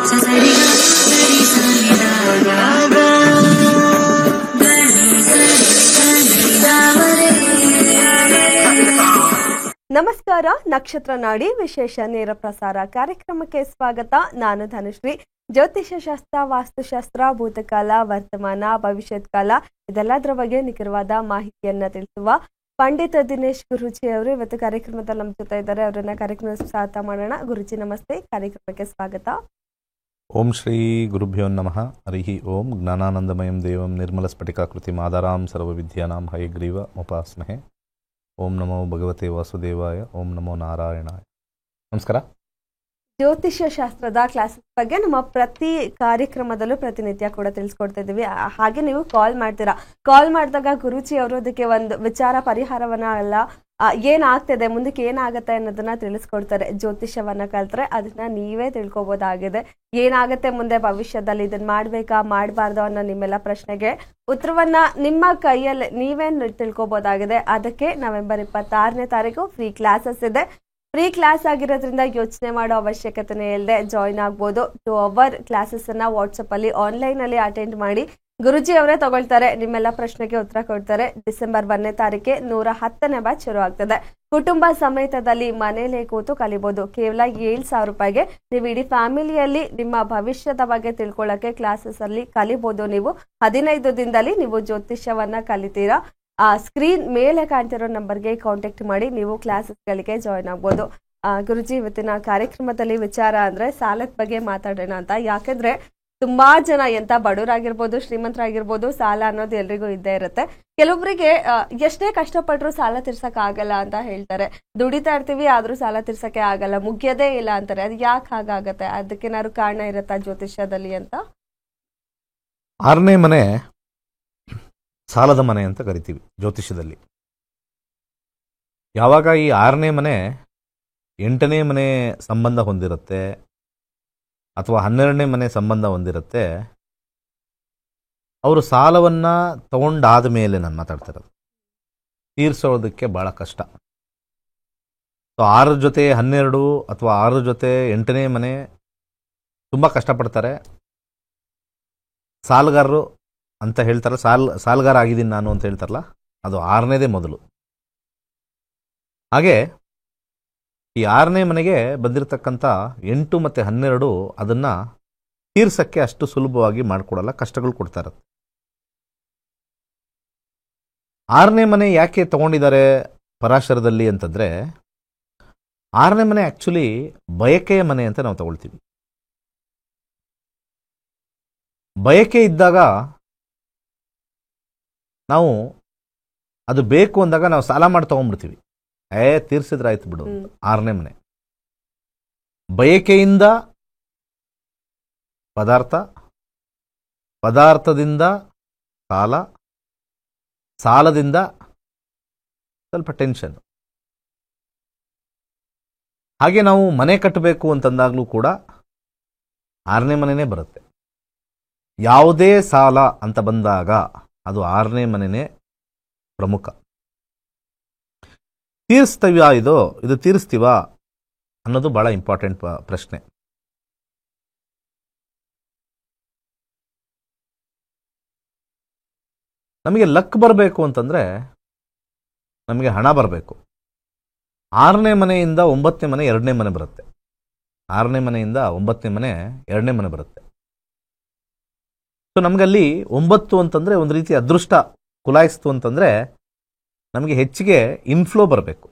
ನಮಸ್ಕಾರ. ನಕ್ಷತ್ರ ನಾಡಿ ವಿಶೇಷ ನೇರ ಪ್ರಸಾರ ಕಾರ್ಯಕ್ರಮಕ್ಕೆ ಸ್ವಾಗತ. ನಾನು ಧನುಶ್ರೀ. ಜ್ಯೋತಿಷ್ಯ ಶಾಸ್ತ್ರ, ವಾಸ್ತುಶಾಸ್ತ್ರ, ಭೂತಕಾಲ, ವರ್ತಮಾನ, ಭವಿಷ್ಯತ್ ಕಾಲ ಇದೆಲ್ಲದರ ಬಗ್ಗೆ ನಿಖರವಾದ ಮಾಹಿತಿಯನ್ನ ತಿಳಿಸುವ ಪಂಡಿತ ದಿನೇಶ್ ಗುರೂಜಿ ಅವರು ಇವತ್ತು ಕಾರ್ಯಕ್ರಮದಲ್ಲಿ ನಮ್ಮ ಜೊತೆ ಇದ್ದಾರೆ. ಅವರನ್ನ ಕಾರ್ಯಕ್ರಮದ ಸ್ವಾಗತ ಮಾಡೋಣ. ಗುರುಜಿ ನಮಸ್ತೆ, ಕಾರ್ಯಕ್ರಮಕ್ಕೆ ಸ್ವಾಗತ. ಓಂ ಶ್ರೀ ಗುರುಭ್ಯೋ ನಮಃ. ಹರಿ ಓಂ. ಜ್ಞಾನಾನಂದಮಯಂ ದೇವಂ ನಿರ್ಮಲ ಸ್ಫಟಿಕಾಕೃತಿ ಮಾದಾರಾಂ ಸರ್ವವಿದ್ಯಾನಾಂ ಹಯಗ್ರೀವ ಉಪಾಸ್ಮಹೆ. ಓಂ ನಮೋ ಭಗವತೆ ವಾಸುದೇವಾಯ. ಓಂ ನಮೋ ನಾರಾಯಣಾಯ. ನಮಸ್ಕಾರ. ಜ್ಯೋತಿಷ್ಯ ಶಾಸ್ತ್ರದ ಕ್ಲಾಸಸ್ ಬಗ್ಗೆ ನಮ್ಮ ಪ್ರತಿ ಕಾರ್ಯಕ್ರಮದಲ್ಲೂ ಪ್ರತಿನಿತ್ಯ ಕೂಡ ತಿಳಿಸ್ಕೊಡ್ತಾ ಇದ್ದೀವಿ. ಹಾಗೆ ನೀವು ಕಾಲ್ ಮಾಡ್ತೀರಾ. ಕಾಲ್ ಮಾಡಿದಾಗ ಗುರುಜಿ ಅವರು ಅದಕ್ಕೆ ಒಂದು ವಿಚಾರ ಪರಿಹಾರವನ್ನ ಅಲ್ಲ, ಏನಾಗ್ತಿದೆ ಮುಂದಕ್ಕೆ ಏನಾಗತ್ತೆ ಅನ್ನೋದನ್ನ ತಿಳಿಸ್ಕೊಡ್ತಾರೆ. ಜ್ಯೋತಿಷ್ಯವನ್ನ ಕಲ್ತ್ರೆ ಅದನ್ನ ನೀವೇ ತಿಳ್ಕೊಬೋದಾಗಿದೆ. ಏನಾಗತ್ತೆ ಮುಂದೆ ಭವಿಷ್ಯದಲ್ಲಿ, ಇದನ್ನ ಮಾಡ್ಬೇಕಾ ಮಾಡಬಾರ್ದು ಅನ್ನೋ ನಿಮ್ಮೆಲ್ಲ ಪ್ರಶ್ನೆಗೆ ಉತ್ತರವನ್ನ ನಿಮ್ಮ ಕೈಯಲ್ಲಿ ನೀವೇ ತಿಳ್ಕೊಬೋದಾಗಿದೆ. ಅದಕ್ಕೆ ನವೆಂಬರ್ 26ನೇ ತಾರೀಕು ಫ್ರೀ ಕ್ಲಾಸಸ್ ಇದೆ. ಫ್ರೀ ಕ್ಲಾಸ್ ಆಗಿರೋದ್ರಿಂದ ಯೋಚನೆ ಮಾಡೋ ಅವಶ್ಯಕತೆನೇ ಇಲ್ಲದೆ ಜಾಯಿನ್ ಆಗ್ಬೋದು. 2 ಅವರ್ ಕ್ಲಾಸಸ್ ಅನ್ನ ವಾಟ್ಸಪ್ ಅಲ್ಲಿ ಆನ್ಲೈನ್ ಅಲ್ಲಿ ಅಟೆಂಡ್ ಮಾಡಿ ಗುರುಜಿ ಅವರೇ ತಗೊಳ್ತಾರೆ. ನಿಮ್ಮೆಲ್ಲ ಪ್ರಶ್ನೆಗೆ ಉತ್ತರ ಕೊಡ್ತಾರೆ. ಡಿಸೆಂಬರ್ 1ನೇ ತಾರೀಕೆ 110ನೇ ಬ್ಯಾಚ್ ಶುರು ಆಗ್ತದೆ. ಕುಟುಂಬ ಸಮೇತದಲ್ಲಿ ಮನೇಲೆ ಕೂತು ಕಲಿಬಹುದು. ಕೇವಲ 7,000 ರೂಪಾಯಿಗೆ ನೀವು ಇಡೀ ಫ್ಯಾಮಿಲಿಯಲ್ಲಿ ನಿಮ್ಮ ಭವಿಷ್ಯದ ಬಗ್ಗೆ ತಿಳ್ಕೊಳ್ಳಕ್ಕೆ ಕ್ಲಾಸಸ್ ಅಲ್ಲಿ ಕಲಿಬಹುದು. ನೀವು 15 ದಿನದಲ್ಲಿ ನೀವು ಜ್ಯೋತಿಷ್ಯವನ್ನ ಕಲಿತೀರಾ. ಸ್ಕ್ರೀನ್ ಮೇಲೆ ಕಾಣ್ತಿರೋ ನಂಬರ್ಗೆ ಕಾಂಟ್ಯಾಕ್ಟ್ ಮಾಡಿ ನೀವು ಕ್ಲಾಸಸ್ಗಳಿಗೆ ಜಾಯಿನ್ ಆಗ್ಬೋದು. ಗುರುಜಿ, ಇವತ್ತಿನ ಕಾರ್ಯಕ್ರಮದಲ್ಲಿ ವಿಚಾರ ಅಂದ್ರೆ ಸಾಲದ ಬಗ್ಗೆ ಮಾತಾಡೋಣ ಅಂತ. ಯಾಕಂದ್ರೆ ತುಂಬಾ ಜನ ಎಂತ ಬಡವರಾಗಿರ್ಬೋದು, ಶ್ರೀಮಂತರಾಗಿರ್ಬೋದು, ಸಾಲ ಅನ್ನೋದು ಎಲ್ರಿಗೂ ಇದ್ದೇ ಇರುತ್ತೆ. ಕೆಲವೊಬ್ಬರಿಗೆ ಎಷ್ಟೇ ಕಷ್ಟಪಟ್ಟರು ಸಾಲ ತೀರ್ಸಕ್ ಆಗಲ್ಲ ಅಂತ ಹೇಳ್ತಾರೆ. ದುಡಿತಾ ಇರ್ತೀವಿ ಆದ್ರೂ ಸಾಲ ತೀರ್ಸಕ್ಕೆ ಆಗಲ್ಲ, ಮುಗಿಯೋದೇ ಇಲ್ಲ ಅಂತಾರೆ. ಅದು ಯಾಕೆ ಹಾಗಾಗತ್ತೆ? ಅದಕ್ಕೇನಾದ್ರು ಕಾರಣ ಇರತ್ತಾ ಜ್ಯೋತಿಷ್ಯದಲ್ಲಿ ಅಂತ? 6ನೇ ಮನೆ ಸಾಲದ ಮನೆ ಅಂತ ಕರಿತೀವಿ ಜ್ಯೋತಿಷ್ಯದಲ್ಲಿ. ಯಾವಾಗ ಈ 6ನೇ ಮನೆ 8ನೇ ಮನೆ ಸಂಬಂಧ ಹೊಂದಿರುತ್ತೆ ಅಥವಾ 12ನೇ ಮನೆ ಸಂಬಂಧ ಹೊಂದಿರುತ್ತೆ, ಅವರು ಸಾಲವನ್ನ ತಗೊಂಡಾದ ಮೇಲೆ ನಾನು ಮಾತಾಡ್ತಿರೋದು ತೀರ್ಸೋದಕ್ಕೆ ಬಹಳ ಕಷ್ಟ. 6 ಜೊತೆ 12 ಅಥವಾ 6 ಜೊತೆ 8ನೇ ಮನೆ ತುಂಬ ಕಷ್ಟಪಡ್ತಾರೆ. ಸಾಲಗಾರರು ಅಂತ ಹೇಳ್ತಾರಲ್ಲ, ಸಾಲಗಾರ ಆಗಿದ್ದೀನಿ ನಾನು ಅಂತ ಹೇಳ್ತಾರಲ್ಲ, ಅದು 6ನೇದೇ ಮೊದಲು. ಹಾಗೆ ಈ 6ನೇ ಮನೆಗೆ ಬಂದಿರತಕ್ಕಂಥ 8 ಮತ್ತು 12 ಅದನ್ನ ತೀರ್ಸಕ್ಕೆ ಅಷ್ಟು ಸುಲಭವಾಗಿ ಮಾಡಿಕೊಡಲ್ಲ, ಕಷ್ಟಗಳು ಕೊಡ್ತಾ ಇರುತ್ತೆ. 6ನೇ ಮನೆ ಯಾಕೆ ತಗೊಂಡಿದ್ದಾರೆ ಪರಾಶರದಲ್ಲಿ ಅಂತಂದ್ರೆ, 6ನೇ ಮನೆ ಆಕ್ಚುಲಿ ಬಯಕೆಯ ಮನೆ ಅಂತ ನಾವು ತಗೊಳ್ತೀವಿ. ಬಯಕೆ ಇದ್ದಾಗ ನಾವು ಅದು ಬೇಕು ಅಂದಾಗ ನಾವು ಸಾಲ ಮಾಡಿ ತಗೊಂಡ್ಬಿಡ್ತೀವಿ. ತೀರ್ಸಿದ್ರಾಯ್ತು ಬಿಡು. 6ನೇ ಮನೆ ಬಯಕೆಯಿಂದ ಪದಾರ್ಥ, ಪದಾರ್ಥದಿಂದ ಸಾಲ, ಸಾಲದಿಂದ ಸ್ವಲ್ಪ ಟೆನ್ಷನ್. ಹಾಗೆ ನಾವು ಮನೆ ಕಟ್ಟಬೇಕು ಅಂತಂದಾಗ್ಲೂ ಕೂಡ 6ನೇ ಮನೆನೇ ಬರುತ್ತೆ. ಯಾವುದೇ ಸಾಲ ಅಂತ ಬಂದಾಗ ಅದು 6ನೇ ಮನೆನೇ ಪ್ರಮುಖ. ತೀರಿಸ್ತೀವಾ, ಇದು ತೀರಿಸ್ತೀವಾ ಅನ್ನೋದು ಬಹಳ ಇಂಪಾರ್ಟೆಂಟ್ ಪ್ರಶ್ನೆ. ನಮಗೆ ಲಕ್ ಬರಬೇಕು ಅಂತಂದ್ರೆ ನಮಗೆ ಹಣ ಬರಬೇಕು. 6ನೇ ಮನೆಯಿಂದ 9ನೇ ಮನೆ 2ನೇ ಮನೆ ಬರುತ್ತೆ. 6ನೇ ಮನೆಯಿಂದ 9ನೇ ಮನೆ 2ನೇ ಮನೆ ಬರುತ್ತೆ. ಸೊ ನಮಗಲ್ಲಿ 9 ಅಂತಂದ್ರೆ ಒಂದು ರೀತಿ ಅದೃಷ್ಟ ಕುಲಾಯಿಸ್ತು ಅಂತಂದ್ರೆ ನಮಗೆ ಹೆಚ್ಚಿಗೆ ಇನ್ಫ್ಲೋ ಬರಬೇಕು.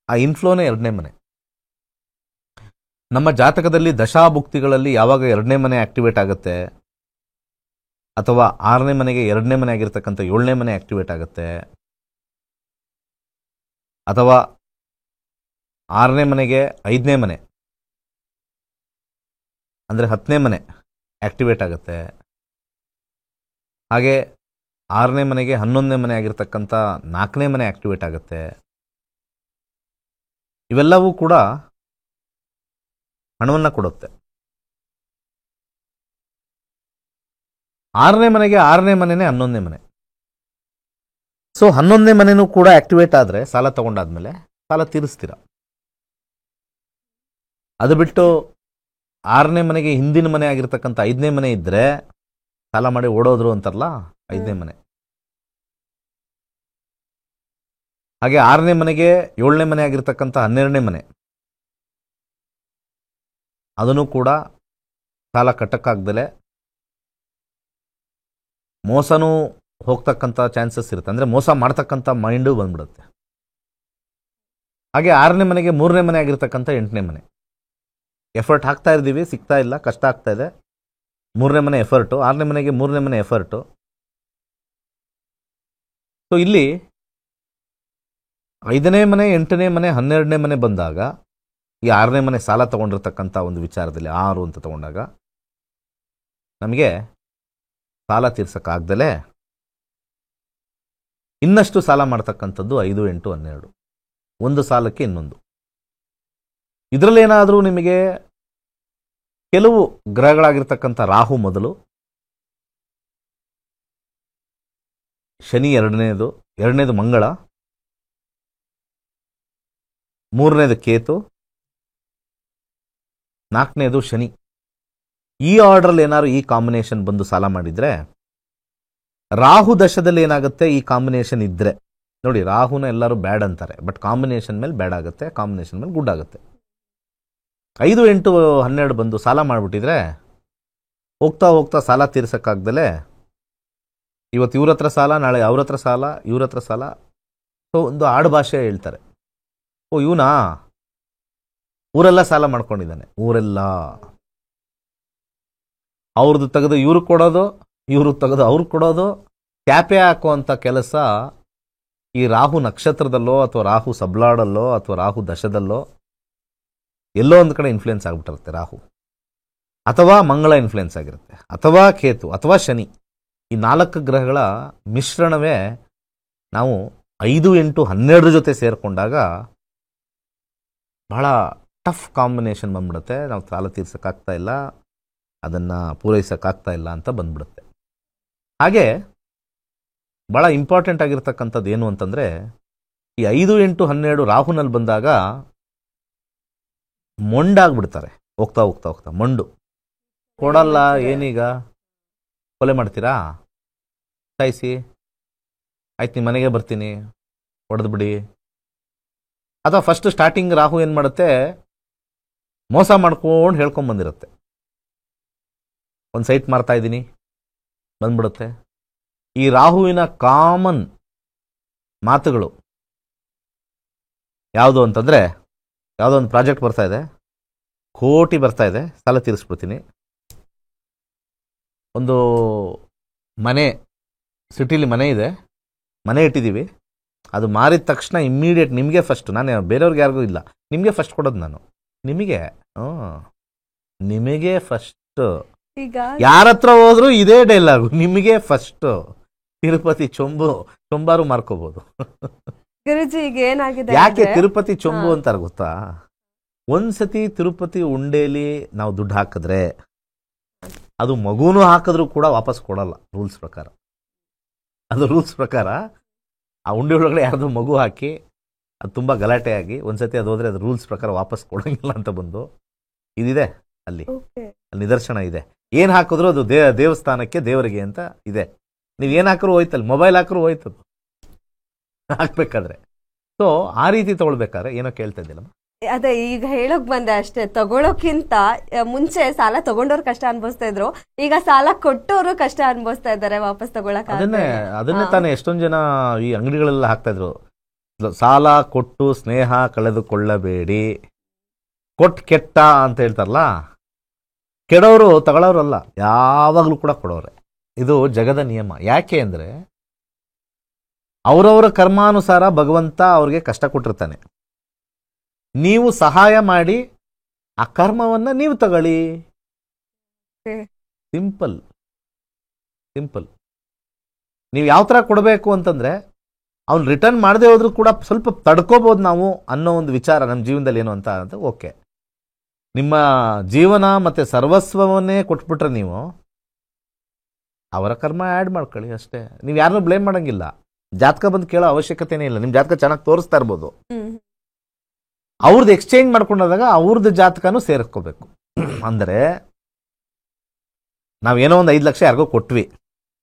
ಆ ಇನ್ಫ್ಲೋನೇ 2ನೇ ಮನೆ. ನಮ್ಮ ಜಾತಕದಲ್ಲಿ ದಶಾಭುಕ್ತಿಗಳಲ್ಲಿ ಯಾವಾಗ 2ನೇ ಮನೆ ಆಕ್ಟಿವೇಟ್ ಆಗುತ್ತೆ ಅಥವಾ 6ನೇ ಮನೆಗೆ 2ನೇ ಮನೆ ಆಗಿರ್ತಕ್ಕಂಥ 7ನೇ ಮನೆ ಆಕ್ಟಿವೇಟ್ ಆಗುತ್ತೆ, ಅಥವಾ 6ನೇ ಮನೆಗೆ 5ನೇ ಮನೆ ಅಂದ್ರೆ 10ನೇ ಮನೆ ಆಕ್ಟಿವೇಟ್ ಆಗುತ್ತೆ, ಹಾಗೆ 6ನೇ ಮನೆಗೆ 11ನೇ ಮನೆ ಆಗಿರ್ತಕ್ಕಂಥ 4ನೇ ಮನೆ ಆಕ್ಟಿವೇಟ್ ಆಗುತ್ತೆ. ಇವೆಲ್ಲವೂ ಕೂಡ ಹಣವನ್ನ ಕೊಡುತ್ತೆ. 6ನೇ ಮನೆಗೆ 6ನೇ ಮನೆನೇ 11ನೇ ಮನೆ. ಸೊ 11ನೇ ಮನೆನೂ ಕೂಡ ಆಕ್ಟಿವೇಟ್ ಆದ್ರೆ ಸಾಲ ತಗೊಂಡಾದ್ಮೇಲೆ ಸಾಲ ತೀರಿಸ್ತೀರ. ಅದು ಬಿಟ್ಟು 6ನೇ ಮನೆಗೆ ಹಿಂದಿನ ಮನೆ ಆಗಿರ್ತಕ್ಕಂಥ 5ನೇ ಮನೆ ಇದ್ರೆ ಸಾಲ ಮಾಡಿ ಓಡೋದ್ರು ಅಂತಾರಲ್ಲ 5ನೇ ಮನೆ. ಹಾಗೆ 6ನೇ ಮನೆಗೆ 7ನೇ ಮನೆ ಆಗಿರ್ತಕ್ಕಂಥ 12ನೇ ಮನೆ, ಅದನ್ನು ಕೂಡ ಸಾಲ ಕಟ್ಟಕ್ಕಾಗ್ದಲೆ ಮೋಸನೂ ಹೋಗ್ತಕ್ಕಂಥ ಚಾನ್ಸಸ್ ಇರುತ್ತೆ. ಅಂದರೆ ಮೋಸ ಮಾಡ್ತಕ್ಕಂಥ ಮೈಂಡು ಬಂದ್ಬಿಡುತ್ತೆ. ಹಾಗೆ 6ನೇ ಮನೆಗೆ 3ನೇ ಮನೆ ಆಗಿರ್ತಕ್ಕಂಥ 8ನೇ ಮನೆ, ಎಫರ್ಟ್ ಹಾಕ್ತಾ ಇದ್ದೀವಿ, ಸಿಗ್ತಾ ಇಲ್ಲ, ಕಷ್ಟ ಆಗ್ತಾ ಇದೆ. 3ನೇ ಮನೆ ಎಫರ್ಟು, 6ನೇ ಮನೆಗೆ 3ನೇ ಮನೆ ಎಫರ್ಟು. ಸೊ ಇಲ್ಲಿ 5ನೇ ಮನೆ, 8ನೇ ಮನೆ, 12ನೇ ಮನೆ ಬಂದಾಗ ಈ 6ನೇ ಮನೆ ಸಾಲ ತಗೊಂಡಿರ್ತಕ್ಕಂಥ ಒಂದು ವಿಚಾರದಲ್ಲಿ 6 ಅಂತ ತಗೊಂಡಾಗ ನಮಗೆ ಸಾಲ ತೀರ್ಸಕ್ಕಾಗ್ದಲೇ ಇನ್ನಷ್ಟು ಸಾಲ ಮಾಡ್ತಕ್ಕಂಥದ್ದು 5, 8, 12. ಒಂದು ಸಾಲಕ್ಕೆ ಇನ್ನೊಂದು. ಇದರಲ್ಲೇನಾದರೂ ನಿಮಗೆ ಕೆಲವು ಗ್ರಹಗಳಾಗಿರ್ತಕ್ಕಂಥ ರಾಹು ಮೊದಲು, ಶನಿ ಎರಡನೇದು ಮಂಗಳ, 3ನೇದು ಕೇತು, 4ನೇದು ಶನಿ, ಈ ಆರ್ಡರ್ಲ್ಲಿ ಏನಾದ್ರು ಈ ಕಾಂಬಿನೇಷನ್ ಬಂದು ಸಾಲ ಮಾಡಿದ್ರೆ, ರಾಹು ದಶದಲ್ಲಿ ಏನಾಗುತ್ತೆ ಈ ಕಾಂಬಿನೇಷನ್ ಇದ್ರೆ, ನೋಡಿ ರಾಹುನ ಎಲ್ಲರೂ ಬ್ಯಾಡ್ ಅಂತಾರೆ, ಬಟ್ ಕಾಂಬಿನೇಷನ್ ಮೇಲೆ ಬ್ಯಾಡ್ ಆಗುತ್ತೆ, ಕಾಂಬಿನೇಷನ್ ಮೇಲೆ ಗುಡ್ ಆಗುತ್ತೆ. 5, 8, 12 ಬಂದು ಸಾಲ ಮಾಡಿಬಿಟ್ಟಿದ್ರೆ ಹೋಗ್ತಾ ಹೋಗ್ತಾ ಸಾಲ ತೀರ್ಸಕ್ಕಾಗ್ದಲೆ ಇವತ್ತು ಇವ್ರ ಹತ್ರ ಸಾಲ, ನಾಳೆ ಅವ್ರ ಹತ್ರ ಸಾಲ, ಇವ್ರ ಹತ್ರ ಸಾಲ. ಸೊ ಒಂದು ಆಡು ಭಾಷೆ ಹೇಳ್ತಾರೆ, ಓ ಇವನಾ ಊರೆಲ್ಲ ಸಾಲ ಮಾಡ್ಕೊಂಡಿದ್ದಾನೆ, ಊರೆಲ್ಲ ಅವ್ರದ್ದು ತೆಗೆದು ಇವ್ರು ಕೊಡೋದು, ಇವ್ರದ್ದು ತೆಗೆದು ಅವ್ರು ಕೊಡೋದು, ಕ್ಯಾಪೆ ಹಾಕುವಂಥ ಕೆಲಸ ಈ ರಾಹು ನಕ್ಷತ್ರದಲ್ಲೋ ಅಥವಾ ರಾಹು ಸಬ್ಲಾಡಲ್ಲೋ ಅಥವಾ ರಾಹು ದಶದಲ್ಲೋ ಎಲ್ಲೋ ಒಂದು ಕಡೆ ಇನ್ಫ್ಲುಯೆನ್ಸ್ ಆಗಿಬಿಟ್ಟಿರುತ್ತೆ ರಾಹು, ಅಥವಾ ಮಂಗಳ ಇನ್ಫ್ಲುಯೆನ್ಸ್ ಆಗಿರುತ್ತೆ, ಅಥವಾ ಕೇತು, ಅಥವಾ ಶನಿ. ಈ 4 ಗ್ರಹಗಳ ಮಿಶ್ರಣವೇ ನಾವು 5, 8, 12 ಜೊತೆ ಸೇರಿಕೊಂಡಾಗ ಬಹಳ ಟಫ್ ಕಾಂಬಿನೇಷನ್ ಬಂದ್ಬಿಡುತ್ತೆ. ನಾವು ಸಾಲ ತೀರ್ಸೋಕ್ಕಾಗ್ತಾ ಇಲ್ಲ, ಅದನ್ನು ಪೂರೈಸೋಕ್ಕಾಗ್ತಾ ಇಲ್ಲ ಅಂತ ಬಂದ್ಬಿಡುತ್ತೆ. ಹಾಗೆ ಭಾಳ ಇಂಪಾರ್ಟೆಂಟ್ ಆಗಿರ್ತಕ್ಕಂಥದ್ದು ಏನು ಅಂತಂದರೆ, ಈ 5, 8, 12 ರಾಹುನಲ್ಲಿ ಬಂದಾಗ ಮೊಂಡಾಗ್ಬಿಡ್ತಾರೆ. ಹೋಗ್ತಾ ಹೋಗ್ತಾ ಹೋಗ್ತಾ ಮೊಂಡು ಕೊಡಲ್ಲ. ಏನೀಗ ಕೊಲೆ ಮಾಡ್ತೀರಾ, ಸಾಯಿಸಿ, ಆಯ್ತು ನಿಮ್ಮ ಮನೆಗೆ ಬರ್ತೀನಿ, ಹೊಡೆದು ಬಿಡಿ. ಅಥವಾ ಫಸ್ಟ್ ಸ್ಟಾರ್ಟಿಂಗ್ ರಾಹು ಏನು ಮಾಡುತ್ತೆ, ಮೋಸ ಮಾಡ್ಕೊಂಡು ಹೇಳ್ಕೊಂಬಂದಿರುತ್ತೆ, ಒಂದು ಸೈಟ್ ಮಾರ್ತಾ ಇದ್ದೀನಿ ಬಂದ್ಬಿಡುತ್ತೆ. ಈ ರಾಹುವಿನ ಕಾಮನ್ ಮಾತುಗಳು ಯಾವುದು ಅಂತಂದರೆ, ಯಾವುದೋ ಒಂದು ಪ್ರಾಜೆಕ್ಟ್ ಬರ್ತಾ ಇದೆ, ಕೋಟಿ ಬರ್ತಾ ಇದೆ, ಸಾಲ ತೀರಿಸ್ಬಿಡ್ತೀನಿ. ಒಂದು ಮನೆ, ಸಿಟಿಲಿ ಮನೆ ಇದೆ, ಮನೆ ಇಟ್ಟಿದ್ದೀವಿ, ಅದು ಮಾರಿದ ತಕ್ಷಣ ಇಮ್ಮಿಡಿಯೇಟ್ ನಿಮಗೆ ಫಸ್ಟ್, ನಾನು ಬೇರೆಯವ್ರಿಗೆ ಯಾರಿಗೂ ಇಲ್ಲ, ನಿಮಗೆ ಫಸ್ಟ್ ಕೊಡೋದು ನಾನು, ನಿಮಗೆ ನಿಮಗೆ ಫಸ್ಟ್. ಈಗ ಯಾರ ಹತ್ರ ಹೋದ್ರು ಇದೇ ಡೈಲಾಗು, ನಿಮಗೆ ಫಸ್ಟ್. ತಿರುಪತಿ ಚೊಂಬಾರು ಮಾರ್ಕೋಬಹುದು. ಗುರುಜಿ ಈಗ ಏನಾಗಿದೆ, ಯಾಕೆ ತಿರುಪತಿ ಚೊಂಬು ಅಂತಾರೆ ಗೊತ್ತಾ? ಒಂದ್ಸತಿ ತಿರುಪತಿ ಉಂಡೇಲಿ ನಾವು ದುಡ್ಡು ಹಾಕಿದ್ರೆ ಅದು ಮಗುನೂ ಹಾಕಿದ್ರು ಕೂಡ ವಾಪಸ್ ಕೊಡಲ್ಲ ರೂಲ್ಸ್ ಪ್ರಕಾರ. ಅದು ರೂಲ್ಸ್ ಪ್ರಕಾರ ಆ ಉಂಡೆ ಒಳಗಡೆ ಯಾರ್ದು ಮಗು ಹಾಕಿ ಅದು ತುಂಬ ಗಲಾಟೆ ಆಗಿ ಒಂದ್ಸತಿ ಅದು ಹೋದ್ರೆ ಅದು ರೂಲ್ಸ್ ಪ್ರಕಾರ ವಾಪಸ್ ಕೊಡಂಗಿಲ್ಲ ಅಂತ ಬಂದು ಇದಿದೆ ಅಲ್ಲಿ ನಿದರ್ಶನ ಇದೆ. ಏನು ಹಾಕಿದ್ರು ಅದು ದೇವಸ್ಥಾನಕ್ಕೆ, ದೇವರಿಗೆ ಅಂತ ಇದೆ. ನೀವು ಏನು ಹಾಕಿದ್ರು ಹೋಯ್ತಲ್ಲ, ಮೊಬೈಲ್ ಹಾಕಿದ್ರು ಹೋಯ್ತದು ಹಾಕ್ಬೇಕಾದ್ರೆ. ಸೊ ಆ ರೀತಿ ತಗೊಳ್ಬೇಕಾದ್ರೆ ಏನೋ ಕೇಳ್ತಾ ಇದ್ದಿಲ್ಲಮ್ಮ. ಅದೇ ಈಗ ಹೇಳೋಕ್ ಬಂದೆ ಅಷ್ಟೇ, ತಗೊಳೋಕ್ಕಿಂತ ಮುಂಚೆ ಸಾಲ ತಗೊಂಡವ್ರು ಕಷ್ಟ ಅನ್ಭವಿಸ್ತಾ ಇದ್ರು, ಈಗ ಸಾಲ ಕೊಟ್ಟವರು ಕಷ್ಟ ಅನ್ಭವಿಸ್ತಾ ಇದ್ದಾರೆ ವಾಪಸ್ ತಗೊಳಕ್. ಅದನ್ನೇ ತಾನೇ ಎಷ್ಟೊಂದು ಜನ ಈ ಅಂಗಡಿಗಳೆಲ್ಲ ಹಾಕ್ತಾ ಇದ್ರು, ಸಾಲ ಕೊಟ್ಟು ಸ್ನೇಹ ಕಳೆದುಕೊಳ್ಳಬೇಡಿ, ಕೆಟ್ಟ ಅಂತ ಹೇಳ್ತಾರಲ್ಲ. ಕೆಡೋರು ತಗೊಳ್ಳೋರಲ್ಲ, ಯಾವಾಗಲೂ ಕೂಡ ಕೊಡೋರೆ. ಇದು ಜಗದ ನಿಯಮ. ಯಾಕೆ ಅಂದರೆ ಅವರವರ ಕರ್ಮಾನುಸಾರ ಭಗವಂತ ಅವ್ರಿಗೆ ಕಷ್ಟ ಕೊಟ್ಟಿರ್ತಾನೆ. ನೀವು ಸಹಾಯ ಮಾಡಿ ಆ ಕರ್ಮವನ್ನ ನೀವು ತಗೊಳ್ಳಿ. ಸಿಂಪಲ್. ನೀವು ಯಾವ ಥರ ಕೊಡಬೇಕು ಅಂತಂದ್ರೆ, ಅವ್ನು ರಿಟರ್ನ್ ಮಾಡದೆ ಹೋದ್ರೂ ಕೂಡ ಸ್ವಲ್ಪ ತಡ್ಕೋಬಹುದು ನಾವು ಅನ್ನೋ ಒಂದು ವಿಚಾರ ನಮ್ಮ ಜೀವನದಲ್ಲಿ ಏನು ಅಂತ ಓಕೆ. ನಿಮ್ಮ ಜೀವನ ಮತ್ತೆ ಸರ್ವಸ್ವವನ್ನೇ ಕೊಟ್ಬಿಟ್ರೆ ನೀವು ಅವರ ಕರ್ಮ ಆ್ಯಡ್ ಮಾಡ್ಕೊಳ್ಳಿ ಅಷ್ಟೇ. ನೀವು ಯಾರನ್ನೂ ಬ್ಲೇಮ್ ಮಾಡಂಗಿಲ್ಲ. ಜಾತಕ ಬಂದು ಕೇಳೋ ಅವಶ್ಯಕತೆನೇ ಇಲ್ಲ. ನಿಮ್ಮ ಜಾತಕ ಚೆನ್ನಾಗಿ ತೋರಿಸ್ತಾ ಇರ್ಬೋದು, ಅವ್ರದ್ದು ಎಕ್ಸ್ಚೇಂಜ್ ಮಾಡ್ಕೊಂಡಾಗ ಅವ್ರದ್ದು ಜಾತಕನೂ ಸೇರಿಸ್ಕೋಬೇಕು. ಅಂದರೆ ನಾವೇನೋ ಒಂದು 5 ಲಕ್ಷ ಯಾರಿಗೋ ಕೊಟ್ವಿ,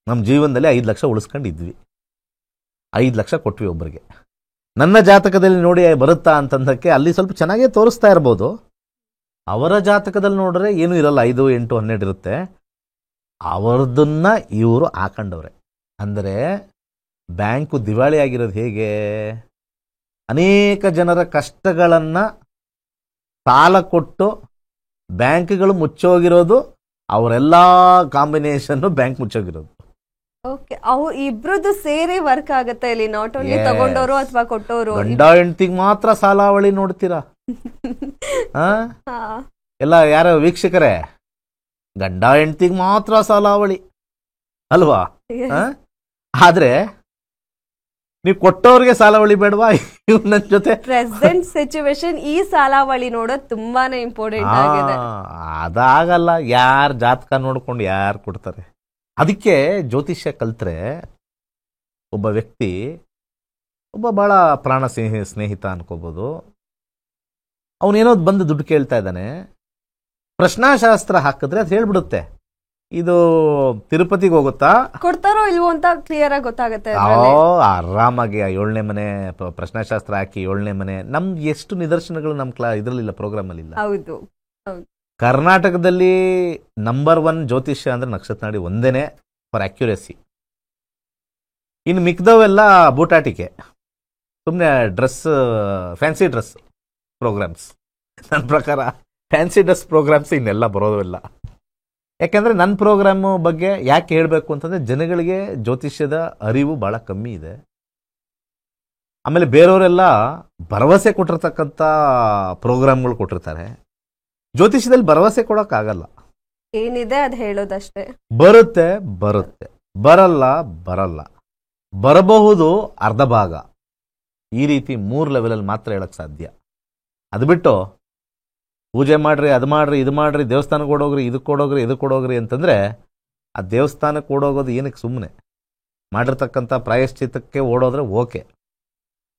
ನಮ್ಮ ಜೀವನದಲ್ಲಿ 5 ಲಕ್ಷ ಉಳಿಸ್ಕೊಂಡಿದ್ವಿ, 5 ಲಕ್ಷ ಕೊಟ್ವಿ ಒಬ್ಬರಿಗೆ. ನನ್ನ ಜಾತಕದಲ್ಲಿ ನೋಡಿ ಬರುತ್ತಾ ಅಂತಂದಕ್ಕೆ ಅಲ್ಲಿ ಸ್ವಲ್ಪ ಚೆನ್ನಾಗೇ ತೋರಿಸ್ತಾ ಇರ್ಬೋದು. ಅವರ ಜಾತಕದಲ್ಲಿ ನೋಡಿದ್ರೆ ಏನೂ ಇರಲ್ಲ, 5, 8, 12 ಇರುತ್ತೆ. ಅವರದನ್ನ ಇವರು ಹಾಕೊಂಡವ್ರೆ. ಅಂದರೆ ಬ್ಯಾಂಕು ದಿವಾಳಿ ಆಗಿರೋದು ಹೇಗೆ? ಅನೇಕ ಜನರ ಕಷ್ಟಗಳನ್ನು ಸಾಲ ಕೊಟ್ಟು ಬ್ಯಾಂಕ್ಗಳು ಮುಚ್ಚೋಗಿರೋದು, ಅವರೆಲ್ಲ ಕಾಂಬಿನೇಷನ್ ಬ್ಯಾಂಕ್ ಮುಚ್ಚೋಗಿರೋದು. ಓಕೆ, ಅವು ಇಬ್ರದ್ದು ಸೇರಿ ವರ್ಕ್ ಆಗುತ್ತೆ ಇಲ್ಲಿ, ನಾಟ್ ಓನ್ಲಿ ತಗೊಂಡವರು ಅಥವಾ ಕೊಟ್ಟವರು. ಗಂಡ ಹೆಂಡತಿಗೆ ಮಾತ್ರ ಸಾಲಾವಳಿ ನೋಡ್ತೀರಾ? ಎಲ್ಲ ಯಾರ ವೀಕ್ಷಕರೇ, ಗಂಡ ಹೆಂಡತಿಗೆ ಮಾತ್ರ ಸಾಲಾವಳಿ ಅಲ್ವಾ? ಆದ್ರೆ ನೀವು ಕೊಟ್ಟವ್ರಿಗೆ ಸಾಲಾವಳಿ ಬೇಡವಾ? ನನ್ನ ಜೊತೆ ಪ್ರೆಸೆಂಟ್ ಸಿಚುವೇಶನ್ ಈ ಸಾಲಾವಳಿ ನೋಡೋದು ತುಂಬಾನೇ ಇಂಪಾರ್ಟೆಂಟ್ ಆಗಿದೆ. ಅದಾಗಲ್ಲ, ಯಾರ ಜಾತಕ ನೋಡ್ಕೊಂಡು ಯಾರು ಕೊಡ್ತಾರೆ? ಅದಕ್ಕೆ ಜ್ಯೋತಿಷ್ಯ ಕಲ್ತ್ರೆ ಒಬ್ಬ ವ್ಯಕ್ತಿ, ಒಬ್ಬ ಬಹಳ ಪ್ರಾಣ ಸ್ನೇಹಿತ ಅನ್ಕೋಬಹುದು, ಅವನೇನೋ ಬಂದು ದುಡ್ಡು ಕೇಳ್ತಾ ಇದ್ದಾನೆ, ಪ್ರಶ್ನಾಶಾಸ್ತ್ರ ಹಾಕಿದ್ರೆ ಅದು ಹೇಳ್ಬಿಡುತ್ತೆ ಇದು ತಿರುಪತಿಗೆ ಹೋಗುತ್ತಾ, ಕೊಡ್ತಾರೋ ಇಲ್ವೋ ಅಂತ ಕ್ಲಿಯರ್ ಆಗಿ ಗೊತ್ತಾಗುತ್ತೆ. ಆರಾಮಾಗಿ 7ನೇ ಮನೆ ಪ್ರಶ್ನಾಶಾಸ್ತ್ರ ಹಾಕಿ 7ನೇ ಮನೆ. ನಮ್ಗೆ ಎಷ್ಟು ನಿದರ್ಶನಗಳು ನಮ್ಮ ಇದ್ರಲ್ಲಿಲ್ಲ, ಪ್ರೋಗ್ರಾಮ್ ಅಲ್ಲಿ ಇಲ್ಲ. ಹೌದು, ಕರ್ನಾಟಕದಲ್ಲಿ ನಂಬರ್ 1 ಜ್ಯೋತಿಷ್ಯ ಅಂದ್ರೆ ನಕ್ಷತ್ರನಾಡಿ ಒಂದೇನೆ ಫಾರ್ ಅಕ್ಯುರೇಸಿ. ಇನ್ನು ಮಿಕ್ದವೆಲ್ಲ ಬೂಟಾಟಿಕೆ, ಸುಮ್ಮನೆ ಡ್ರೆಸ್, ಫ್ಯಾನ್ಸಿ ಡ್ರೆಸ್ ಪ್ರೋಗ್ರಾಮ್ಸ್. ನನ್ನ ಪ್ರಕಾರ ಫ್ಯಾನ್ಸಿ ಡ್ರೆಸ್ ಪ್ರೋಗ್ರಾಮ್ಸ್ ಇನ್ನೆಲ್ಲ ಬರೋದಿಲ್ಲ. ಯಾಕೆಂದ್ರೆ ನನ್ನ ಪ್ರೋಗ್ರಾಮು ಬಗ್ಗೆ ಯಾಕೆ ಹೇಳಬೇಕು ಅಂತಂದ್ರೆ, ಜನಗಳಿಗೆ ಜ್ಯೋತಿಷ್ಯದ ಅರಿವು ಬಹಳ ಕಮ್ಮಿ ಇದೆ. ಆಮೇಲೆ ಬೇರೆಯವರೆಲ್ಲ ಭರವಸೆ ಕೊಟ್ಟಿರ್ತಕ್ಕಂಥ ಪ್ರೋಗ್ರಾಮ್ಗಳು ಕೊಟ್ಟಿರ್ತಾರೆ. ಜ್ಯೋತಿಷ್ಯದಲ್ಲಿ ಭರವಸೆ ಕೊಡೋಕ್ಕಾಗಲ್ಲ, ಏನಿದೆ ಅದು ಹೇಳೋದಷ್ಟೇ. ಬರುತ್ತೆ ಬರುತ್ತೆ, ಬರಲ್ಲ, ಬರಬಹುದು ಅರ್ಧ ಭಾಗ, ಈ ರೀತಿ 3 ಲೆವೆಲಲ್ಲಿ ಮಾತ್ರ ಹೇಳಕ್ ಸಾಧ್ಯ. ಅದು ಬಿಟ್ಟು ಪೂಜೆ ಮಾಡ್ರಿ, ಅದು ಮಾಡ್ರಿ, ಇದು ಮಾಡ್ರಿ, ದೇವಸ್ಥಾನಕ್ಕೆ ಓಡೋಗ್ರಿ, ಇದು ಕೊಡೋಗ್ರಿ ಅಂತಂದ್ರೆ, ಆ ದೇವಸ್ಥಾನಕ್ಕೆ ಓಡೋಗೋದು ಏನಕ್ಕೆ? ಸುಮ್ಮನೆ ಮಾಡಿರ್ತಕ್ಕಂಥ ಪ್ರಾಯಶ್ಚಿತ್ತಕ್ಕೆ ಓಡೋದ್ರೆ ಓಕೆ,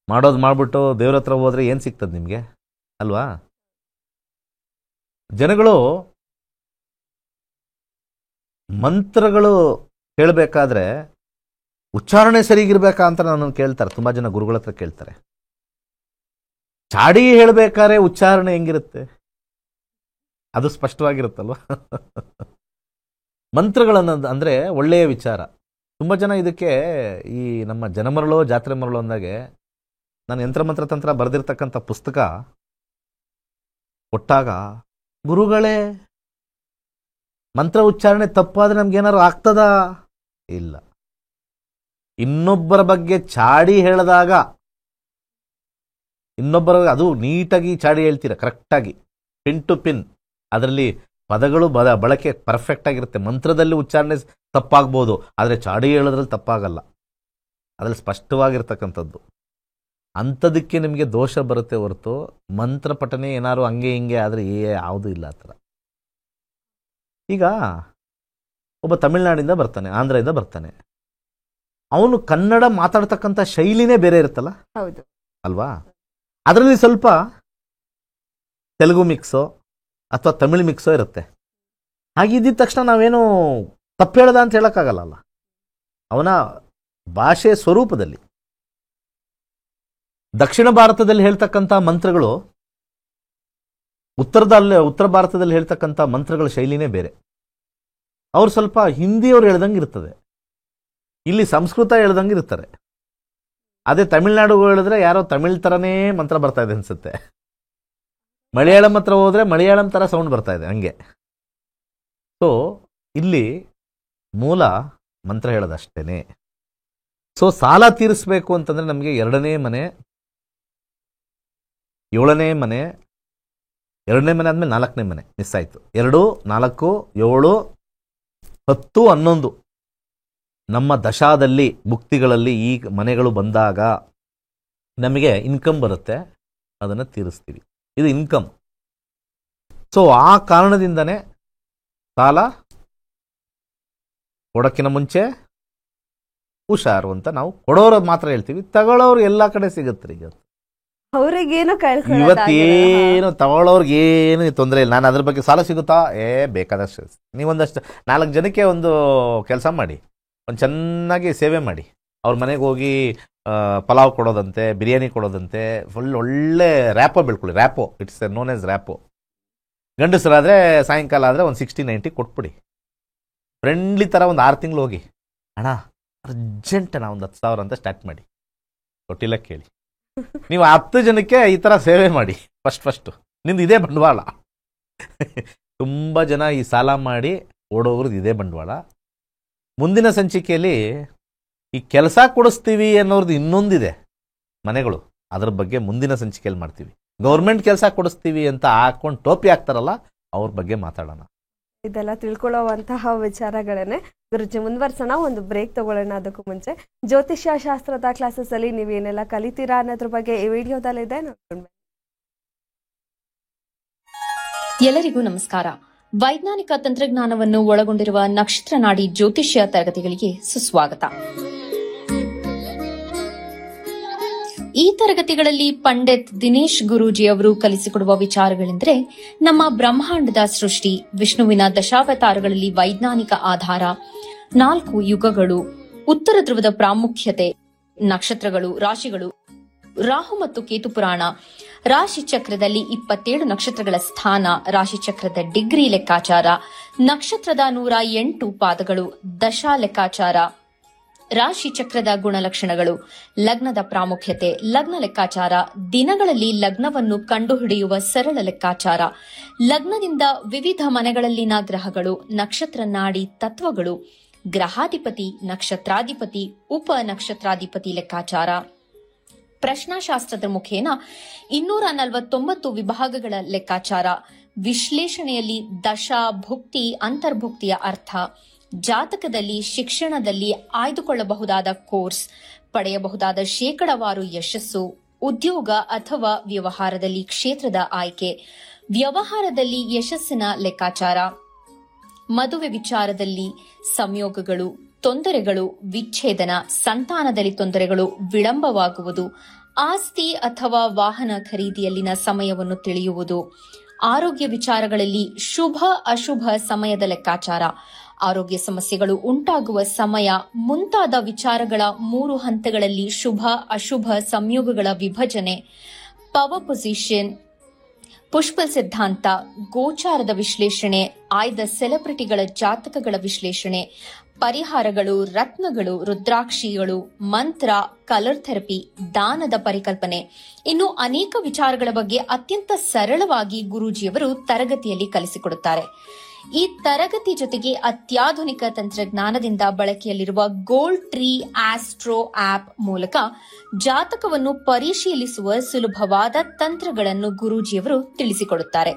ಮಾಡೋದು ಮಾಡ್ಬಿಟ್ಟು ದೇವ್ರ ಹತ್ರ ಹೋದ್ರೆ ಏನು ಸಿಗ್ತದೆ ನಿಮಗೆ ಅಲ್ವಾ? ಜನಗಳು ಮಂತ್ರಗಳು ಹೇಳಬೇಕಾದ್ರೆ ಉಚ್ಚಾರಣೆ ಸರಿಗಿರ್ಬೇಕಾ ಅಂತ ನನ್ನನ್ನು ಕೇಳ್ತಾರೆ, ತುಂಬಾ ಜನ ಗುರುಗಳ ಹತ್ರ ಕೇಳ್ತಾರೆ. ಚಾಡಿ ಹೇಳಬೇಕಾದ್ರೆ ಉಚ್ಚಾರಣೆ ಹೆಂಗಿರುತ್ತೆ? ಅದು ಸ್ಪಷ್ಟವಾಗಿರುತ್ತಲ್ವ? ಮಂತ್ರಗಳನ್ನೋದು ಅಂದ್ರೆ ಒಳ್ಳೆಯ ವಿಚಾರ. ತುಂಬಾ ಜನ ಇದಕ್ಕೆ ಈ ನಮ್ಮ ಜನಮರಳು ಜಾತ್ರೆ ಮರಳು ಅಂದಾಗೆ ನಾನು ಯಂತ್ರಮಂತ್ರ ತಂತ್ರ ಬರೆದಿರ್ತಕ್ಕಂಥ ಪುಸ್ತಕ ಕೊಟ್ಟಾಗ, ಗುರುಗಳೇ ಮಂತ್ರ ಉಚ್ಚಾರಣೆ ತಪ್ಪಾದ್ರೆ ನಮ್ಗೇನಾದ್ರು ಆಗ್ತದಾ? ಇಲ್ಲ. ಇನ್ನೊಬ್ಬರ ಬಗ್ಗೆ ಚಾಡಿ ಹೇಳಿದಾಗ, ಇನ್ನೊಬ್ಬರ ಅದು ನೀಟಾಗಿ ಚಾಡಿ ಹೇಳ್ತೀರ, ಕರೆಕ್ಟಾಗಿ ಪಿನ್ ಟು ಪಿನ್, ಅದರಲ್ಲಿ ಪದಗಳು ಬಳಕೆ ಪರ್ಫೆಕ್ಟ್ ಆಗಿರುತ್ತೆ. ಮಂತ್ರದಲ್ಲಿ ಉಚ್ಚಾರಣೆ ತಪ್ಪಾಗ್ಬೋದು, ಆದರೆ ಚಾಡಿ ಹೇಳೋದ್ರಲ್ಲಿ ತಪ್ಪಾಗಲ್ಲ, ಅದ್ರಲ್ಲಿ ಸ್ಪಷ್ಟವಾಗಿರ್ತಕ್ಕಂಥದ್ದು. ಅಂಥದಕ್ಕೆ ನಿಮಗೆ ದೋಷ ಬರುತ್ತೆ ಹೊರತು ಮಂತ್ರ ಪಠನೆ ಏನಾದ್ರು ಹಂಗೆ ಹಿಂಗೆ ಆದರೆ ಯಾವುದೂ ಇಲ್ಲ ಆ ಥರ. ಈಗ ಒಬ್ಬ ತಮಿಳ್ನಾಡಿಂದ ಬರ್ತಾನೆ, ಆಂಧ್ರದಿಂದ ಬರ್ತಾನೆ, ಅವನು ಕನ್ನಡ ಮಾತಾಡ್ತಕ್ಕಂಥ ಶೈಲಿನೇ ಬೇರೆ ಇರುತ್ತಲ್ಲ, ಹೌದು ಅಲ್ವಾ? ಅದರಲ್ಲಿ ಸ್ವಲ್ಪ ತೆಲುಗು ಮಿಕ್ಸೋ ಅಥವಾ ತಮಿಳ್ ಮಿಕ್ಸೋ ಇರುತ್ತೆ. ಹಾಗಿದ್ದ ತಕ್ಷಣ ನಾವೇನು ತಪ್ಪು ಹೇಳ್ದ ಅಂತ ಹೇಳೋಕ್ಕಾಗಲ್ಲ. ಅವನ ಭಾಷೆ ಸ್ವರೂಪದಲ್ಲಿ ದಕ್ಷಿಣ ಭಾರತದಲ್ಲಿ ಹೇಳ್ತಕ್ಕಂಥ ಮಂತ್ರಗಳು ಉತ್ತರ ಭಾರತದಲ್ಲಿ ಹೇಳ್ತಕ್ಕಂಥ ಮಂತ್ರಗಳ ಶೈಲಿನೇ ಬೇರೆ. ಅವ್ರು ಸ್ವಲ್ಪ ಹಿಂದಿಯವ್ರು ಹೇಳ್ದಂಗೆ ಇರ್ತದೆ, ಇಲ್ಲಿ ಸಂಸ್ಕೃತ ಹೇಳ್ದಂಗೆ ಇರ್ತಾರೆ. ಅದೇ ತಮಿಳ್ನಾಡು ಹೇಳಿದ್ರೆ ಯಾರೋ ತಮಿಳ್ ಥರನೇ ಮಂತ್ರ ಬರ್ತಾ ಇದೆ ಅನ್ಸುತ್ತೆ. ಮಲಯಾಳಂ ಹತ್ರ ಹೋದ್ರೆ ಮಲಯಾಳಂ ಥರ ಸೌಂಡ್ ಬರ್ತಾ ಇದೆ ಹಂಗೆ. ಸೊ ಇಲ್ಲಿ ಮೂಲ ಮಂತ್ರ ಹೇಳೋದಷ್ಟೇನೆ. ಸೊ ಸಾಲ ತೀರಿಸ್ಬೇಕು ಅಂತಂದ್ರೆ ನಮಗೆ 2ನೇ ಮನೆ, 7ನೇ ಮನೆ, 2ನೇ ಮನೆ ಆದ್ಮೇಲೆ 4ನೇ ಮನೆ ಮಿಸ್ ಆಯ್ತು. 2, 4, 7, 10, 11 ನಮ್ಮ ದಶಾದಲ್ಲಿ ಭುಕ್ತಿಗಳಲ್ಲಿ ಈ ಮನೆಗಳು ಬಂದಾಗ ನಮಗೆ ಇನ್ಕಮ್ ಬರುತ್ತೆ, ಅದನ್ನು ತೀರಿಸ್ತೀವಿ. ಇದು ಇನ್ಕಮ್. ಸೊ ಆ ಕಾರಣದಿಂದನೇ ಸಾಲ ಕೊಡೋಕ್ಕಿಂತ ಮುಂಚೆ ಹುಷಾರು ಅಂತ ನಾವು ಕೊಡೋರು ಮಾತ್ರ ಹೇಳ್ತೀವಿ. ತಗೊಳ್ಳೋರು ಎಲ್ಲ ಕಡೆ ಸಿಗುತ್ತೆ. ಈಗ ಅವ್ರಿಗೇನು ಇವತ್ತೇನು ತಗೊಳ್ಳೋರ್ಗೆ ಏನು ತೊಂದರೆ ಇಲ್ಲ. ನಾನು ಅದ್ರ ಬಗ್ಗೆ ಸಾಲ ಸಿಗುತ್ತಾ ಬೇಕಾದಷ್ಟು ನೀವೊಂದಷ್ಟು 4 ಜನಕ್ಕೆ ಒಂದು ಕೆಲಸ ಮಾಡಿ, ಒಂದು ಚೆನ್ನಾಗಿ ಸೇವೆ ಮಾಡಿ. ಅವ್ರ ಮನೆಗೆ ಹೋಗಿ ಪಲಾವ್ ಕೊಡೋದಂತೆ, ಬಿರಿಯಾನಿ ಕೊಡೋದಂತೆ, ಫುಲ್ ಒಳ್ಳೆ ರ್ಯಾಪೋ ಬೆಳ್ಕೊಳ್ಳಿ. Rapport, it's known as rapport. ಗಂಡಸರಾದರೆ ಸಾಯಂಕಾಲ ಆದರೆ ಒಂದು 60-90 ಕೊಟ್ಬಿಡಿ. ಫ್ರೆಂಡ್ಲಿ ಥರ ಒಂದು 6 ತಿಂಗಳು ಹೋಗಿ, ಅಣ್ಣ ಅರ್ಜೆಂಟ್ ಅಣ್ಣ ಒಂದು 10,000 ಅಂತ ಸ್ಟಾರ್ಟ್ ಮಾಡಿ. ಕೊಟ್ಟಿಲ್ಲ ಕೇಳಿ. ನೀವು 10 ಜನಕ್ಕೆ ಈ ಥರ ಸೇವೆ ಮಾಡಿ ಫಸ್ಟು. ನಿಮ್ದು ಇದೇ ಬಂಡವಾಳ. ತುಂಬ ಜನ ಈ ಸಾಲ ಮಾಡಿ ಓಡೋಗ್ರದ್ದು ಇದೇ ಬಂಡವಾಳ. ಮುಂದಿನ ಸಂಚಿಕೆಯಲ್ಲಿ ಈ ಕೆಲಸ ಕೊಡಿಸ್ತೀವಿ ಅನ್ನೋರ್ದು ಇನ್ನೊಂದಿದೆ ಮನೆಗಳು, ಅದ್ರ ಬಗ್ಗೆ ಮುಂದಿನ ಸಂಚಿಕೆಯಲ್ಲಿ ಮಾಡ್ತೀವಿ. ಗೌರ್ಮೆಂಟ್ ಕೆಲಸ ಕೊಡಿಸ್ತೀವಿ ಅಂತ ಹಾಕೊಂಡು ಟೋಪಿ ಹಾಕ್ತಾರಲ್ಲ, ಅವ್ರ ಬಗ್ಗೆ ಮಾತಾಡೋಣ. ಇದೆಲ್ಲ ತಿಳ್ಕೊಳ್ಳುವಂತಹ ವಿಚಾರಗಳನ್ನೇ ಗುರುಜಿ ಮುಂದುವರ್ಸೋಣ. ಒಂದು ಬ್ರೇಕ್ ತಗೊಳ್ಳೋಣ. ಅದಕ್ಕೂ ಮುಂಚೆ ಜ್ಯೋತಿಷ್ಯ ಶಾಸ್ತ್ರದ ಕ್ಲಾಸಸ್ ಅಲ್ಲಿ ನೀವೇನೆಲ್ಲ ಕಲಿತೀರಾ ಅನ್ನೋದ್ರ ಬಗ್ಗೆ ಈ ವಿಡಿಯೋದಲ್ಲಿದೆ, ನೋಡ್ಕೊಂಡು. ಎಲ್ಲರಿಗೂ ನಮಸ್ಕಾರ. ವೈಜ್ಞಾನಿಕ ತಂತ್ರಜ್ಞಾನವನ್ನು ಒಳಗೊಂಡಿರುವ ನಕ್ಷತ್ರ ನಾಡಿ ಜ್ಯೋತಿಷ್ಯ ತರಗತಿಗಳಿಗೆ ಸುಸ್ವಾಗತ. ಈ ತರಗತಿಗಳಲ್ಲಿ ಪಂಡಿತ್ ದಿನೇಶ್ ಗುರೂಜಿ ಅವರು ಕಲಿಸಿಕೊಡುವ ವಿಚಾರಗಳೆಂದರೆ ನಮ್ಮ ಬ್ರಹ್ಮಾಂಡದ ಸೃಷ್ಟಿ, ವಿಷ್ಣುವಿನ ದಶಾವತಾರಗಳಲ್ಲಿ ವೈಜ್ಞಾನಿಕ ಆಧಾರ, 4 ಯುಗಗಳು, ಉತ್ತರ ಧ್ರುವದ ಪ್ರಾಮುಖ್ಯತೆ, ನಕ್ಷತ್ರಗಳು, ರಾಶಿಗಳು, ರಾಹು ಮತ್ತು ಕೇತು ಪುರಾಣ, ರಾಶಿ ಚಕ್ರದಲ್ಲಿ 27 ನಕ್ಷತ್ರಗಳ ಸ್ಥಾನ, ರಾಶಿ ಚಕ್ರದ ಡಿಗ್ರಿ ಲೆಕ್ಕಾಚಾರ, ನಕ್ಷತ್ರದ 108 ಪಾದಗಳು, ದಶಾ ಲೆಕ್ಕಾಚಾರ, ರಾಶಿ ಚಕ್ರದ ಗುಣಲಕ್ಷಣಗಳು, ಲಗ್ನದ ಪ್ರಾಮುಖ್ಯತೆ, ಲಗ್ನ ಲೆಕ್ಕಾಚಾರ, ದಿನಗಳಲ್ಲಿ ಲಗ್ನವನ್ನು ಕಂಡುಹಿಡಿಯುವ ಸರಳ ಲೆಕ್ಕಾಚಾರ, ಲಗ್ನದಿಂದ ವಿವಿಧ ಮನೆಗಳಲ್ಲಿನ ಗ್ರಹಗಳು, ನಕ್ಷತ್ರ ನಾಡಿ ತತ್ವಗಳು, ಗ್ರಹಾಧಿಪತಿ, ನಕ್ಷತ್ರಾಧಿಪತಿ, ಉಪ ನಕ್ಷತ್ರಾಧಿಪತಿ ಲೆಕ್ಕಾಚಾರ, ಪ್ರಶ್ನಾಶಾಸ್ತ್ರದ ಮುಖೇನ 249 ವಿಭಾಗಗಳ ಲೆಕ್ಕಾಚಾರ, ವಿಶ್ಲೇಷಣೆಯಲ್ಲಿ ದಶಾ, ಭುಕ್ತಿ, ಅಂತರ್ಭುಕ್ತಿಯ ಅರ್ಥ, ಜಾತಕದಲ್ಲಿ, ಶಿಕ್ಷಣದಲ್ಲಿ ಆಯ್ದುಕೊಳ್ಳಬಹುದಾದ ಕೋರ್ಸ್, ಪಡೆಯಬಹುದಾದ ಶೇಕಡವಾರು ಯಶಸ್ಸು, ಉದ್ಯೋಗ ಅಥವಾ ವ್ಯವಹಾರದಲ್ಲಿ ಕ್ಷೇತ್ರದ ಆಯ್ಕೆ, ವ್ಯವಹಾರದಲ್ಲಿ ಯಶಸ್ಸಿನ ಲೆಕ್ಕಾಚಾರ, ಮದುವೆ ವಿಚಾರದಲ್ಲಿ ಸಂಯೋಗಗಳು, ತೊಂದರೆಗಳು, ವಿಚ್ಛೇದನ, ಸಂತಾನದಲ್ಲಿ ತೊಂದರೆಗಳು, ವಿಳಂಬವಾಗುವುದು, ಆಸ್ತಿ ಅಥವಾ ವಾಹನ ಖರೀದಿಯಲ್ಲಿನ ಸಮಯವನ್ನು ತಿಳಿಯುವುದು, ಆರೋಗ್ಯ ವಿಚಾರಗಳಲ್ಲಿ ಶುಭ ಅಶುಭ ಸಮಯದ ಲೆಕ್ಕಾಚಾರ, ಆರೋಗ್ಯ ಸಮಸ್ಯೆಗಳು ಉಂಟಾಗುವ ಸಮಯ ಮುಂತಾದ ವಿಚಾರಗಳ 3 ಹಂತಗಳಲ್ಲಿ ಶುಭ ಅಶುಭ ಸಂಯೋಗಗಳ ವಿಭಜನೆ, ಪವರ್ ಪೊಸಿಷನ್, ಪುಷ್ಪಲ್ ಸಿದ್ಧಾಂತ, ಗೋಚಾರದ ವಿಶ್ಲೇಷಣೆ, ಆಯ್ದ ಸೆಲೆಬ್ರಿಟಿಗಳ ಜಾತಕಗಳ ವಿಶ್ಲೇಷಣೆ, ಪರಿಹಾರಗಳು, ರತ್ನಗಳು, ರುದ್ರಾಕ್ಷಿಗಳು, ಮಂತ್ರ, ಕಲರ್ ಥೆರಪಿ, ದಾನದ ಪರಿಕಲ್ಪನೆ, ಇನ್ನು ಅನೇಕ ವಿಚಾರಗಳ ಬಗ್ಗೆ ಅತ್ಯಂತ ಸರಳವಾಗಿ ಗುರೂಜಿಯವರು ತರಗತಿಯಲ್ಲಿ ಕಲಿಸಿಕೊಡುತ್ತಾರೆ. ಈ ತರಗತಿ ಜೊತೆಗೆ ಅತ್ಯಾಧುನಿಕ ತಂತ್ರಜ್ಞಾನದಿಂದ ಬಳಕೆಯಲ್ಲಿರುವ ಗೋಲ್ಡ್ ಟ್ರೀ ಆಸ್ಟ್ರೋ ಆಪ್ ಮೂಲಕ ಜಾತಕವನ್ನು ಪರಿಶೀಲಿಸುವ ಸುಲಭವಾದ ತಂತ್ರಗಳನ್ನು ಗುರೂಜಿಯವರು ತಿಳಿಸಿಕೊಡುತ್ತಾರೆ.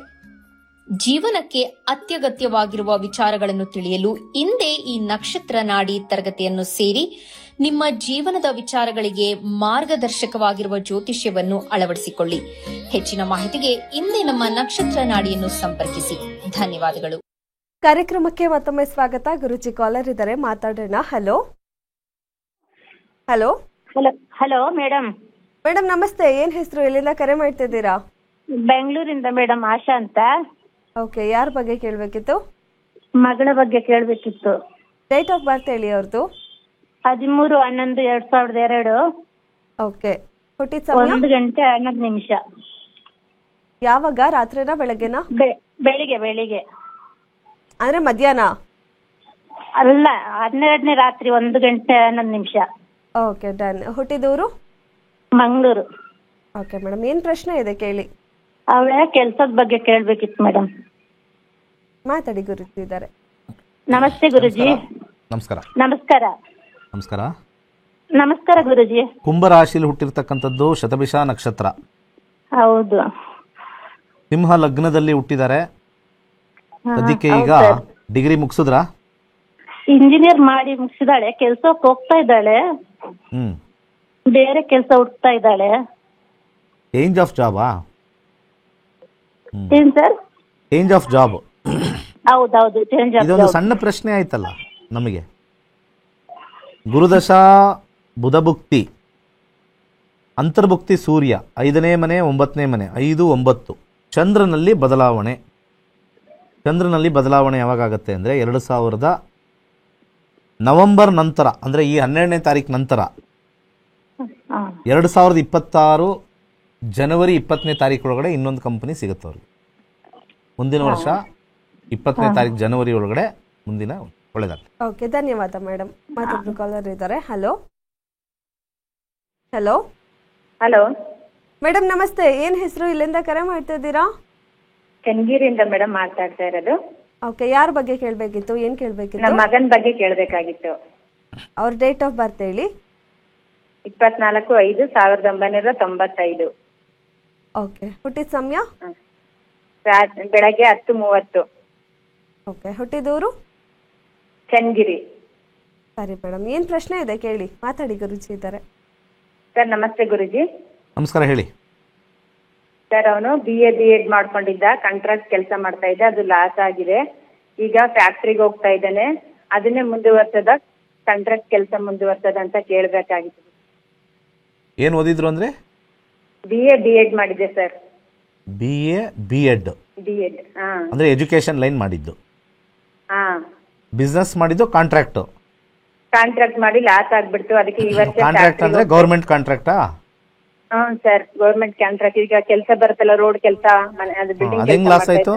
ಜೀವನಕ್ಕೆ ಅತ್ಯಗತ್ಯವಾಗಿರುವ ವಿಚಾರಗಳನ್ನು ತಿಳಿಯಲು ಇಂದೇ ಈ ನಕ್ಷತ್ರ ನಾಡಿ ತರಗತಿಯನ್ನು ಸೇರಿ ನಿಮ್ಮ ಜೀವನದ ವಿಚಾರಗಳಿಗೆ ಮಾರ್ಗದರ್ಶಕವಾಗಿರುವ ಜ್ಯೋತಿಷ್ಯವನ್ನು ಅಳವಡಿಸಿಕೊಳ್ಳಿ. ಹೆಚ್ಚಿನ ಮಾಹಿತಿಗೆ ಇಂದೇ ನಮ್ಮ ನಕ್ಷತ್ರ ನಾಡಿಯನ್ನು ಸಂಪರ್ಕಿಸಿ. ಧನ್ಯವಾದಗಳು. ಕಾರ್ಯಕ್ರಮಕ್ಕೆ ಮತ್ತೊಮ್ಮೆ ಸ್ವಾಗತ. ಗುರುಜಿ ಕಾಲರ್ ಇದ್ದಾರೆ, ಮಾತಾಡೋಣ. Hello hello hello madam. Madam ನಮಸ್ತೆ. ಏನ್ ಹೆಸರು, ಎಲ್ಲಿಂದ ಕರೆ ಮಾಡ್ತಿದ್ದೀರಾ? ಬೆಂಗಳೂರಿಂದ ಮೇಡಮ್, ಆಶಾ ಅಂತ. ಓಕೆ, ಯಾರ ಬಗ್ಗೆ ಕೇಳಬೇಕಿತ್ತು? ಮಗಳ ಬಗ್ಗೆ ಕೇಳಬೇಕಿತ್ತು. ಡೇಟ್ ಆಫ್ ಬರ್ತ್ ಹೇಳಿ ಅವ್ರದ್ದು. 13/11/2002. ಓಕೆ, ಹುಟ್ಟಿದ ಸಮಯ? 1:11. ಯಾವಾಗ, ರಾತ್ರಿನಾ ಬೆಳಗ್ಗೆನಾ? ಬೆಳಿಗ್ಗೆ. ಅಂದ್ರೆ ಮಧ್ಯಾಹ್ನ ಅಲ್ಲ, 12ನೇ ರಾತ್ರಿ 1:11. Okay, done. ಹುಟ್ಟಿದೂರು? ಮಂಗಳೂರು. ಓಕೆ ಮೇಡಮ್, ಏನ್ ಪ್ರಶ್ನೆ ಇದೆ ಕೇಳಿ. ಅವಳ ಕೆಲ್ಸದ ಬಗ್ಗೆ ಕೇಳ್ಬೇಕಿತ್ತು ಮೇಡಮ್. ಮಾತಾಡಿ, ಗುರುಜಿ ಇದ್ದಾರೆ. ನಮಸ್ತೆ ಗುರುಜಿ. ನಮಸ್ಕಾರ. ನಮಸ್ಕಾರ. ನಮಸ್ಕಾರ. ನಮಸ್ಕಾರ ಗುರುಜಿ. ಕುಂಭರಾಶಿಯಲ್ಲಿ ಹುಟ್ಟಿರ್ತಕ್ಕಂಥದ್ದು ಶತಭಿಷ ನಕ್ಷತ್ರ. ಹೌದು. ಸಿಂಹ ಲಗ್ನದಲ್ಲಿ ಹುಟ್ಟಿದ್ದಾರೆ. ಅದಕ್ಕೆ ಈಗ ಡಿಗ್ರಿ ಮುಗಿಸಿದ್ರಾ? ಇಂಜಿನಿಯರ್ ಮಾಡಿ ಮುಗಿಸಿದಾಳೆ. ಕೆಲ್ಸಕ್ಕೆ ಹೋಗ್ತಾ ಇದ್ದಾಳೆ. ಬೇರೆ ಕೆಲಸ ಹುಡುಕ್ತಾ ಇದ್ದಾಳೆ. ಚೇಂಜ್ ಆಫ್ ಜಾಬಾ? ಏನ್ ಸರ್? Change of job. ಹೌದೌದು, ಚೇಂಜ್ ಆಫ್ ಜಾಬ್. ಇದೊಂದು ಸಣ್ಣ ಪ್ರಶ್ನೆ ಆಯ್ತಲ್ಲ ನಮಗೆ. ಗುರುದಶ ಬುಧಭುಕ್ತಿ ಅಂತರ್ಭುಕ್ತಿ ಸೂರ್ಯ 5ನೇ ಮನೆ 9ನೇ ಮನೆ 5 9. ಚಂದ್ರನಲ್ಲಿ ಬದಲಾವಣೆ. ಚಂದ್ರನಲ್ಲಿ ಬದಲಾವಣೆ ಯಾವಾಗತ್ತೆ ಅಂದರೆ 2000 ನವೆಂಬರ್ ನಂತರ, ಅಂದರೆ ಈ 12ನೇ ತಾರೀಕು ನಂತರ 2026 ಜನವರಿ 20ನೇ ತಾರೀಕು ಇನ್ನೊಂದು ಕಂಪನಿ ಸಿಗುತ್ತೆ ಅವ್ರಿಗೆ. ಮುಂದಿನ ವರ್ಷ 20ನೇ ತಾರೀಕು ಜನವರಿ ಒಳಗಡೆ ಮುಂದಿನ ಒಳ್ಳೆದಾಗ್ತದೆ. ಓಕೆ, ಧನ್ಯವಾದ ಮೇಡಮ್. ಮತ್ತೊಬ್ರು ಕಾಲರ್ ಇದ್ದಾರೆ. ಹಲೋ ಹಲೋ ಹಲೋ ಮೇಡಮ್ ನಮಸ್ತೆ. ಏನ್ ಹೆಸರು, ಇಲ್ಲಿಂದ ಕರೆ ಮಾಡ್ತಾ ಇದ್ದೀರಾ? ಚನ್ನಗಿರಿಯಿಂದ ಮೇಡಮ್ ಮಾತಾಡ್ತಾ ಇರೋದು. ಓಕೆ, ಯಾರ ಬಗ್ಗೆ ಕೇಳಬೇಕಿತ್ತು, ಏನ್ ಕೇಳಬೇಕಿತ್ತು? ನಮ್ಮ ಮಗನ ಬಗ್ಗೆ ಕೇಳಬೇಕಾಗಿತ್ತು. ಅವ್ರ ಡೇಟ್ ಆಫ್ ಬರ್ತ್ ಹೇಳಿ. 24/5/1995. ಓಕೆ, ಹುಟ್ಟಿದ ಸಮಯ? ಬೆಳಗ್ಗೆ 10:30. ಓಕೆ, ಹುಟ್ಟಿದೂರು? ಚನ್ನಗಿರಿ. ಸರಿ ಮೇಡಮ್, ಏನ್ ಪ್ರಶ್ನೆ ಇದೆ ಕೇಳಿ, ಮಾತಾಡಿ, ಗುರುಜಿ ಇದ್ದಾರೆ. ಸರ್ ನಮಸ್ತೆ ಗುರುಜಿ. ನಮಸ್ಕಾರ, ಹೇಳಿ. ಸರ್ ಅವನು BA/B.Ed ಮಾಡ್ಕೊಂಡಿದ್ದ, ಕಾಂಟ್ರಾಕ್ಟ್ ಕೆಲಸ ಮಾಡ್ತಾ ಇದ್ದ, ಅದು ಲಾಸ್ ಆಗಿದೆ. ಈಗ ಫ್ಯಾಕ್ಟ್ರಿಗೆ ಹೋಗ್ತಾ ಇದ್ದಾನೆ. ಅದನ್ನೇ ಮುಂದುವರ್ಸದ, ಕಾಂಟ್ರಾಕ್ಟ್ ಕೆಲಸ ಮುಂದುವರ್ಸದ ಅಂತ ಕೇಳಬೇಕಾಗಿತ್ತು. ಏನು ಓದಿದ್ರು ಅಂದ್ರೆ? BA/B.Ed ಮಾಡಿದೆ ಸರ್. BA/B.Ed ಅಂದ್ರೆ ಎಜುಕೇಶನ್ ಲೈನ್ ಮಾಡಿದ್ದು. ಬಿಸ್ನೆಸ್ ಮಾಡಿದ್ದು ಕಾಂಟ್ರಾಕ್ಟ್ ಮಾಡಿ ಲಾಸ್ ಆಗ್ಬಿಡ್ತು. ಅದಕ್ಕೆ ಈ ವರ್ಷ ಕಾಂಟ್ರಾಕ್ಟ್ ಅಂದ್ರೆ ಗವರ್ಮೆಂಟ್ ಕಾಂಟ್ರಾಕ್ಟಾ? Sir government contract. ಈಗ ಕೆಲಸ ಬರುತ್ತಲ್ಲ, ರೋಡ್ ಕೆಲಸ, ಬಿಲ್ಡಿಂಗ್ ಲಾಸ್ ಆಯ್ತು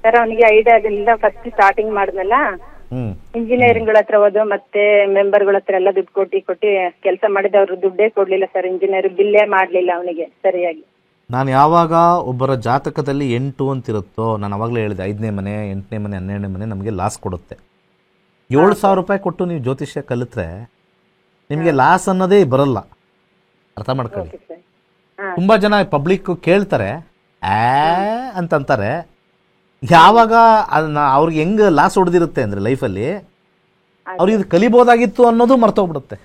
ಸರ್. ಅವನಿಗೆ ಐಡಿಯಾ ಇಲ್ಲ. ಫಸ್ಟ್ ಸ್ಟಾರ್ಟಿಂಗ್ ಮಾಡಿದ್ನಲ್ಲ, ಇಂಜಿನಿಯರಿಂಗ್ ಗಳ ಹತ್ರ ಹೋದು ಮತ್ತೆ ಮೆಂಬರ್ ಗಳ ಹತ್ರ ಎಲ್ಲ ದುಡ್ಡು ಕೊಟ್ಟು ಕೆಲಸ ಮಾಡಿದ. ಅವ್ರು ದುಡ್ಡೇ ಕೊಡ್ಲಿಲ್ಲ ಸರ್. ಇಂಜಿನಿಯರ್ ಬಿಲ್ಲೇ ಮಾಡ್ಲಿಲ್ಲ ಅವನಿಗೆ ಸರಿಯಾಗಿ. ನಾನು ಯಾವಾಗ ಒಬ್ಬರ ಜಾತಕದಲ್ಲಿ 8 ಅಂತಿರುತ್ತೋ, ನಾನು ಅವಾಗಲೇ ಹೇಳಿದೆ 5ನೇ ಮನೆ 8ನೇ ಮನೆ 12ನೇ ಮನೆ ನಮಗೆ ಲಾಸ್ ಕೊಡುತ್ತೆ. 7,000 ರೂಪಾಯಿ ಕೊಟ್ಟು ನೀವು ಜ್ಯೋತಿಷ್ಯ ಕಲಿತ್ರೆ ನಿಮಗೆ ಲಾಸ್ ಅನ್ನೋದೇ ಬರಲ್ಲ. ಅರ್ಥ ಮಾಡ್ಕೊಳ್ಳಿ. ತುಂಬಾ ಜನ ಪಬ್ಲಿಕ್ ಕೇಳ್ತಾರೆ ಅಂತಂತಾರೆ. ಯಾವಾಗ ಅದನ್ನ ಅವ್ರಿಗೆ ಹೆಂಗ್ ಲಾಸ್ ಹೊಡೆದಿರುತ್ತೆ ಅಂದ್ರೆ ಲೈಫಲ್ಲಿ ಅವ್ರಿಗೆ ಇದು ಕಲಿಬೋದಾಗಿತ್ತು ಅನ್ನೋದು ಮರ್ತೋಗ್ಬಿಡುತ್ತೆ.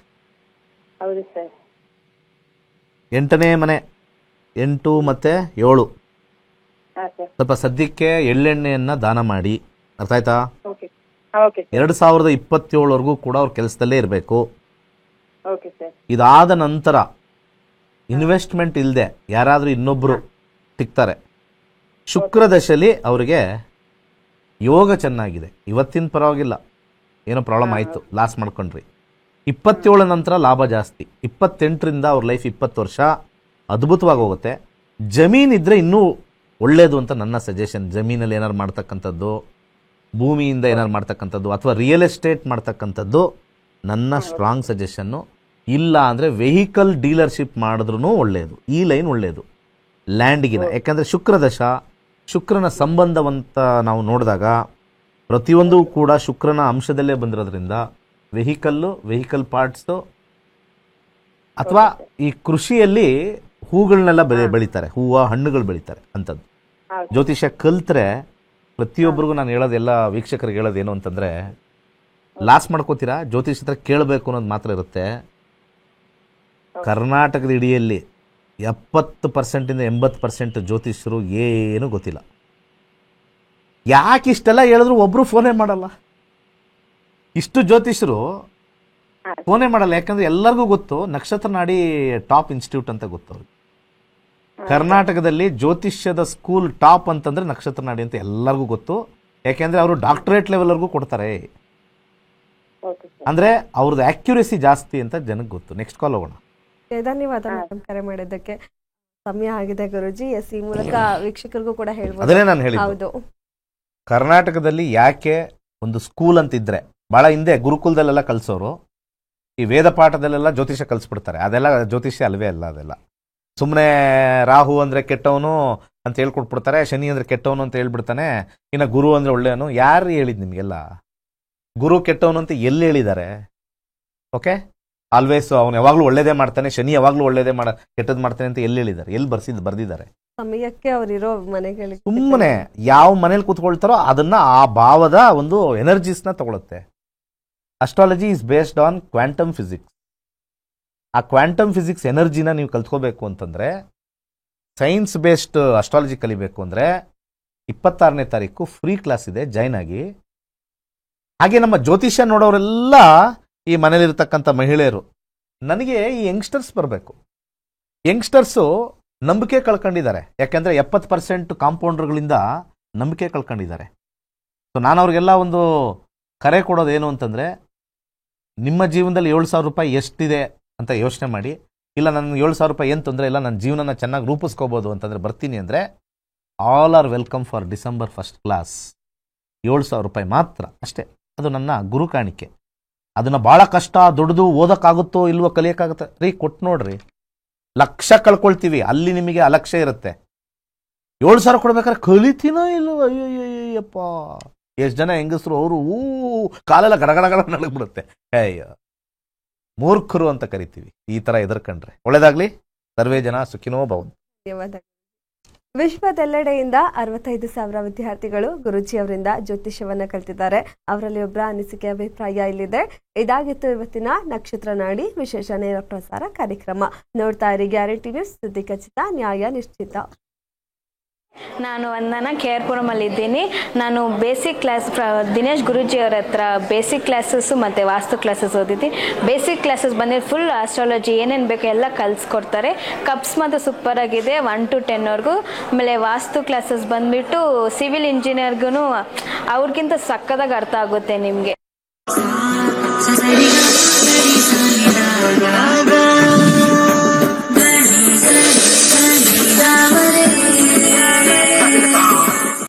8ನೇ ಮನೆ 8 ಮತ್ತು 7 ಸ್ವಲ್ಪ ಸದ್ಯಕ್ಕೆ ಎಳ್ಳೆಣ್ಣೆಯನ್ನ ದಾನ ಮಾಡಿ. ಅರ್ಥ ಆಯ್ತಾ? 2027ವರೆಗೂ ಕೂಡ ಅವ್ರ ಕೆಲಸದಲ್ಲೇ ಇರಬೇಕು. ಇದಾದ ನಂತರ ಇನ್ವೆಸ್ಟ್ಮೆಂಟ್ ಇಲ್ಲದೆ ಯಾರಾದರೂ ಇನ್ನೊಬ್ರು ಸಿಗ್ತಾರೆ. ಶುಕ್ರ ದಶೆಯಲ್ಲಿ ಅವರಿಗೆ ಯೋಗ ಚೆನ್ನಾಗಿದೆ. ಇವತ್ತಿನ ಪರವಾಗಿಲ್ಲ, ಏನೋ ಪ್ರಾಬ್ಲಮ್ ಆಯಿತು, ಲಾಸ್ ಮಾಡ್ಕೊಂಡ್ರಿ. 27 ನಂತರ ಲಾಭ ಜಾಸ್ತಿ. 28ರಿಂದ ಅವ್ರ ಲೈಫ್ 20 ವರ್ಷ ಅದ್ಭುತವಾಗಿ ಹೋಗುತ್ತೆ. ಜಮೀನಿದ್ರೆ ಇನ್ನೂ ಒಳ್ಳೆಯದು ಅಂತ ನನ್ನ ಸಜೆಷನ್. ಜಮೀನಲ್ಲಿ ಏನಾರು ಮಾಡ್ತಕ್ಕಂಥದ್ದು, ಭೂಮಿಯಿಂದ ಏನಾರು ಮಾಡ್ತಕ್ಕಂಥದ್ದು, ಅಥವಾ ರಿಯಲ್ ಎಸ್ಟೇಟ್ ಮಾಡ್ತಕ್ಕಂಥದ್ದು ನನ್ನ ಸ್ಟ್ರಾಂಗ್ ಸಜೆಷನ್ನು. ಇಲ್ಲ ಅಂದರೆ ವೆಹಿಕಲ್ ಡೀಲರ್ಶಿಪ್ ಮಾಡಿದ್ರೂ ಒಳ್ಳೆಯದು. ಈ ಲೈನ್ ಒಳ್ಳೆಯದು ಲ್ಯಾಂಡ್ಗಿನ. ಯಾಕಂದರೆ ಶುಕ್ರದಶ, ಶುಕ್ರನ ಸಂಬಂಧವಂತ ನಾವು ನೋಡಿದಾಗ ಪ್ರತಿಯೊಂದು ಕೂಡ ಶುಕ್ರನ ಅಂಶದಲ್ಲೇ ಬಂದಿರೋದ್ರಿಂದ ವೆಹಿಕಲ್ ಪಾರ್ಟ್ಸು, ಅಥವಾ ಈ ಕೃಷಿಯಲ್ಲಿ ಹೂಗಳನ್ನೆಲ್ಲ ಬೆಳೀತಾರೆ, ಹೂವು ಹಣ್ಣುಗಳು ಬೆಳೀತಾರೆ ಅಂಥದ್ದು. ಜ್ಯೋತಿಷ್ಯ ಕಲ್ತ್ರೆ ಪ್ರತಿಯೊಬ್ಬರಿಗೂ ನಾನು ಹೇಳೋದು, ಎಲ್ಲ ವೀಕ್ಷಕರಿಗೆ ಹೇಳೋದು ಏನು ಅಂತಂದರೆ, ಲಾಸ್ ಮಾಡ್ಕೋತೀರಾ, ಜ್ಯೋತಿಷ್ಯ ಹತ್ರ ಕೇಳಬೇಕು ಅನ್ನೋದು ಮಾತ್ರ ಇರುತ್ತೆ. ಕರ್ನಾಟಕದ ಇಡಿಯಲ್ಲಿ 70%ಇಂದ 80% ಜ್ಯೋತಿಷ್ಯರು ಏನೂ ಗೊತ್ತಿಲ್ಲ. ಯಾಕೆ ಇಷ್ಟೆಲ್ಲ ಹೇಳಿದ್ರು ಒಬ್ಬರು ಫೋನೇ ಮಾಡಲ್ಲ. ಇಷ್ಟು ಜ್ಯೋತಿಷ್ಯರು ಫೋನೇ ಮಾಡಲ್ಲ. ಯಾಕಂದರೆ ಎಲ್ಲರಿಗೂ ಗೊತ್ತು ನಕ್ಷತ್ರ ನಾಡಿ ಟಾಪ್ ಇನ್ಸ್ಟಿಟ್ಯೂಟ್ ಅಂತ ಗೊತ್ತು ಅವ್ರಿಗೆ. ಕರ್ನಾಟಕದಲ್ಲಿ ಜ್ಯೋತಿಷ್ಯದ ಸ್ಕೂಲ್ ಟಾಪ್ ಅಂತಂದರೆ ನಕ್ಷತ್ರ ನಾಡಿ ಅಂತ ಎಲ್ಲರಿಗೂ ಗೊತ್ತು. ಯಾಕೆಂದರೆ ಅವರು ಡಾಕ್ಟರೇಟ್ ಲೆವೆಲ್ವರೆಗೂ ಕೊಡ್ತಾರೆ. ಅಂದರೆ ಅವ್ರದ್ದು ಆ್ಯಕ್ಯುರೇಸಿ ಜಾಸ್ತಿ ಅಂತ ಜನಕ್ಕೆ ಗೊತ್ತು. ನೆಕ್ಸ್ಟ್ ಕಾಲ್ ಹೋಗೋಣ. ಧನ್ಯವಾದ ಮೇಡಮ್ ಕರೆ ಮಾಡಿದ್ದಕ್ಕೆ. ಸಮಯ ಆಗಿದೆ ಗುರುಜಿ. ಎಸ್, ಈ ಮೂಲಕ ವೀಕ್ಷಕರಿಗೂ ಕೂಡ ಹೇಳ್ಬೋದು. ಅದನ್ನೇ ನಾನು ಹೇಳಿದ್ದು. ಕರ್ನಾಟಕದಲ್ಲಿ ಯಾಕೆ ಒಂದು ಸ್ಕೂಲ್ ಅಂತಿದ್ರೆ, ಭಾಳ ಹಿಂದೆ ಗುರುಕುಲದಲ್ಲೆಲ್ಲ ಕಲಿಸೋರು ಈ ವೇದ ಪಾಠದಲ್ಲೆಲ್ಲ ಜ್ಯೋತಿಷ್ಯ ಕಲಿಸ್ಬಿಡ್ತಾರೆ. ಅದೆಲ್ಲ ಜ್ಯೋತಿಷ್ಯ ಅಲ್ವೇ ಅಲ್ಲ. ಅದೆಲ್ಲ ಸುಮ್ಮನೆ ರಾಹು ಅಂದರೆ ಕೆಟ್ಟವನು ಅಂತ ಹೇಳ್ಕೊಟ್ಬಿಡ್ತಾರೆ, ಶನಿ ಅಂದರೆ ಕೆಟ್ಟವನು ಅಂತ ಹೇಳ್ಬಿಡ್ತಾನೆ, ಇನ್ನು ಗುರು ಅಂದರೆ ಒಳ್ಳೆಯವನು. ಯಾರು ಹೇಳಿದ್ ನಿಮಗೆಲ್ಲ? ಗುರು ಕೆಟ್ಟವನು ಅಂತ ಎಲ್ಲಿ ಹೇಳಿದ್ದಾರೆ? ಓಕೆ, ಆಲ್ವೇಸ್ ಅವನು ಯಾವಾಗಲೂ ಒಳ್ಳೇದೇ ಮಾಡ್ತಾನೆ, ಶನಿ ಯಾವಾಗಲೂ ಒಳ್ಳೇದೇ ಕೆಟ್ಟದ್ದು ಮಾಡ್ತಾನೆ ಅಂತ ಎಲ್ಲಿ ಹೇಳಿದ್ದಾರೆ? ಎಲ್ಲಿ ಬರ್ದಿದ್ದಾರೆ? ಸಮಯಕ್ಕೆ ಅವರಿರೋ ಮನೆಗಳಿಗೆ ಸುಮ್ಮನೆ ಯಾವ ಮನೇಲಿ ಕೂತ್ಕೊಳ್ತಾರೋ ಅದನ್ನ ಆ ಭಾವದ ಒಂದು ಎನರ್ಜೀಸ್ನ ತಗೊಳುತ್ತೆ. Astrology is based on quantum physics. ಆ ಕ್ವಾಂಟಮ್ ಫಿಸಿಕ್ಸ್ ಎನರ್ಜಿನ ನೀವು ಕಲ್ತ್ಕೋಬೇಕು ಅಂತಂದ್ರೆ, ಸೈನ್ಸ್ ಬೇಸ್ಡ್ ಅಸ್ಟ್ರಾಲಜಿ ಕಲಿಬೇಕು ಅಂದರೆ 26ನೇ ತಾರೀಕು ಫ್ರೀ ಕ್ಲಾಸ್ ಇದೆ, ಜಾಯ್ನ್ ಆಗಿ. ಹಾಗೆ ನಮ್ಮ ಜ್ಯೋತಿಷ್ಯ ನೋಡೋರೆಲ್ಲ ಈ ಮನೇಲಿರ್ತಕ್ಕಂಥ ಮಹಿಳೆಯರು, ನನಗೆ ಈ ಯಂಗ್ಸ್ಟರ್ಸ್ ಬರಬೇಕು, ಯಂಗ್ಸ್ಟರ್ಸು ನಂಬಿಕೆ ಕಳ್ಕೊಂಡಿದ್ದಾರೆ. ಯಾಕೆಂದರೆ 70% ಕಾಂಪೌಂಡರ್ಗಳಿಂದ ನಂಬಿಕೆ ಕಳ್ಕೊಂಡಿದ್ದಾರೆ. ಸೊ ನಾನು ಅವ್ರಿಗೆಲ್ಲ ಒಂದು ಕರೆ ಕೊಡೋದೇನು ಅಂತಂದರೆ, ನಿಮ್ಮ ಜೀವನದಲ್ಲಿ 7,000 ರೂಪಾಯಿ ಎಷ್ಟಿದೆ ಅಂತ ಯೋಚನೆ ಮಾಡಿ. ಇಲ್ಲ ನನ್ನ 7,000 ರೂಪಾಯಿ ಏನು ತೊಂದರೆ ಇಲ್ಲ, ನನ್ನ ಜೀವನನ ಚೆನ್ನಾಗಿ ರೂಪಿಸ್ಕೋಬೋದು ಅಂತಂದರೆ ಬರ್ತೀನಿ ಅಂದರೆ all are welcome for December 1st class. 7,000 ರೂಪಾಯಿ ಮಾತ್ರ ಅಷ್ಟೇ. ಅದು ನನ್ನ ಗುರು ಕಾಣಿಕೆ. ಅದನ್ನು ಭಾಳ ಕಷ್ಟ, ದೊಡ್ಡದು, ಓದೋಕ್ಕಾಗುತ್ತೋ ಇಲ್ವೋ, ಕಲಿಯೋಕ್ಕಾಗುತ್ತೆ ರೀ, ಕೊಟ್ಟು ನೋಡ್ರಿ. ಲಕ್ಷ ಕಳ್ಕೊಳ್ತೀವಿ, ಅಲ್ಲಿ ನಿಮಗೆ ಅಲಕ್ಷ್ಯ ಇರುತ್ತೆ. 7,000 ಕೊಡ್ಬೇಕಾದ್ರೆ ಕಲಿತೀನೋ ಇಲ್ವೋ, ಅಯ್ಯಯ್ಯಪ್ಪ. ಎಷ್ಟು ಜನ ಹೆಂಗಸರು ಅವರು ಕಾಲೆಲ್ಲ ಗಡಗಡಗಡ ನಡಗ್ಬಿಡುತ್ತೆ. ಅಯ್ಯೋ, ಮೂರ್ಖರು ಅಂತ ಕರಿತೀವಿ ಈ ಥರ ಎದುರ್ಕೊಂಡ್ರೆ. ಒಳ್ಳೇದಾಗ್ಲಿ, ಸರ್ವೇ ಜನ ಸುಖಿನೋ ಭವಂತು. ಧನ್ಯವಾದ. ವಿಶ್ವದೆಲ್ಲೆಡೆಯಿಂದ 65,000 ವಿದ್ಯಾರ್ಥಿಗಳು ಗುರೂಜಿ ಅವರಿಂದ ಜ್ಯೋತಿಷ್ಯವನ್ನ ಕಲಿತಿದ್ದಾರೆ. ಅವರಲ್ಲಿ ಒಬ್ಬರ ಅನಿಸಿಕೆ, ಅಭಿಪ್ರಾಯ ಇಲ್ಲಿದೆ. ಇದಾಗಿತ್ತು ಇವತ್ತಿನ ನಕ್ಷತ್ರ ನಾಡಿ ವಿಶೇಷ ನೇರ ಪ್ರಸಾರ ಕಾರ್ಯಕ್ರಮ. ನೋಡ್ತಾ ಇರಿ ಗ್ಯಾರಂಟಿ ನ್ಯೂಸ್, ಸುದ್ದಿ ಖಚಿತ, ನ್ಯಾಯ ನಿಶ್ಚಿತ. ನಾನು ವಂದನಾ ಕೇರ್ಪುರಮಲ್ಲಿದ್ದೀನಿ. ನಾನು ಬೇಸಿಕ್ ಕ್ಲಾಸ್ ದಿನೇಶ್ ಗುರೂಜಿ ಅವರ ಹತ್ರ ಬೇಸಿಕ್ ಕ್ಲಾಸಸ್ಸು ಮತ್ತು ವಾಸ್ತು ಕ್ಲಾಸಸ್ ಓದಿದ್ದೀನಿ. ಬೇಸಿಕ್ ಕ್ಲಾಸಸ್ ಬಂದಿದ್ದು ಫುಲ್ ಆಸ್ಟ್ರಾಲಜಿ ಏನೇನು ಬೇಕೋ ಎಲ್ಲ ಕಲಿಸ್ಕೊಡ್ತಾರೆ. ಕಪ್ಸ್ ಮತ್ತು ಸೂಪರ್ ಆಗಿದೆ 1 to 10ವರೆಗೂ. ಆಮೇಲೆ ವಾಸ್ತು ಕ್ಲಾಸಸ್ ಬಂದುಬಿಟ್ಟು ಸಿವಿಲ್ ಇಂಜಿನಿಯರ್ಗೂ ಅವ್ರಿಗಿಂತ ಸಕ್ಕದಾಗಿ ಅರ್ಥ ಆಗುತ್ತೆ ನಿಮಗೆ.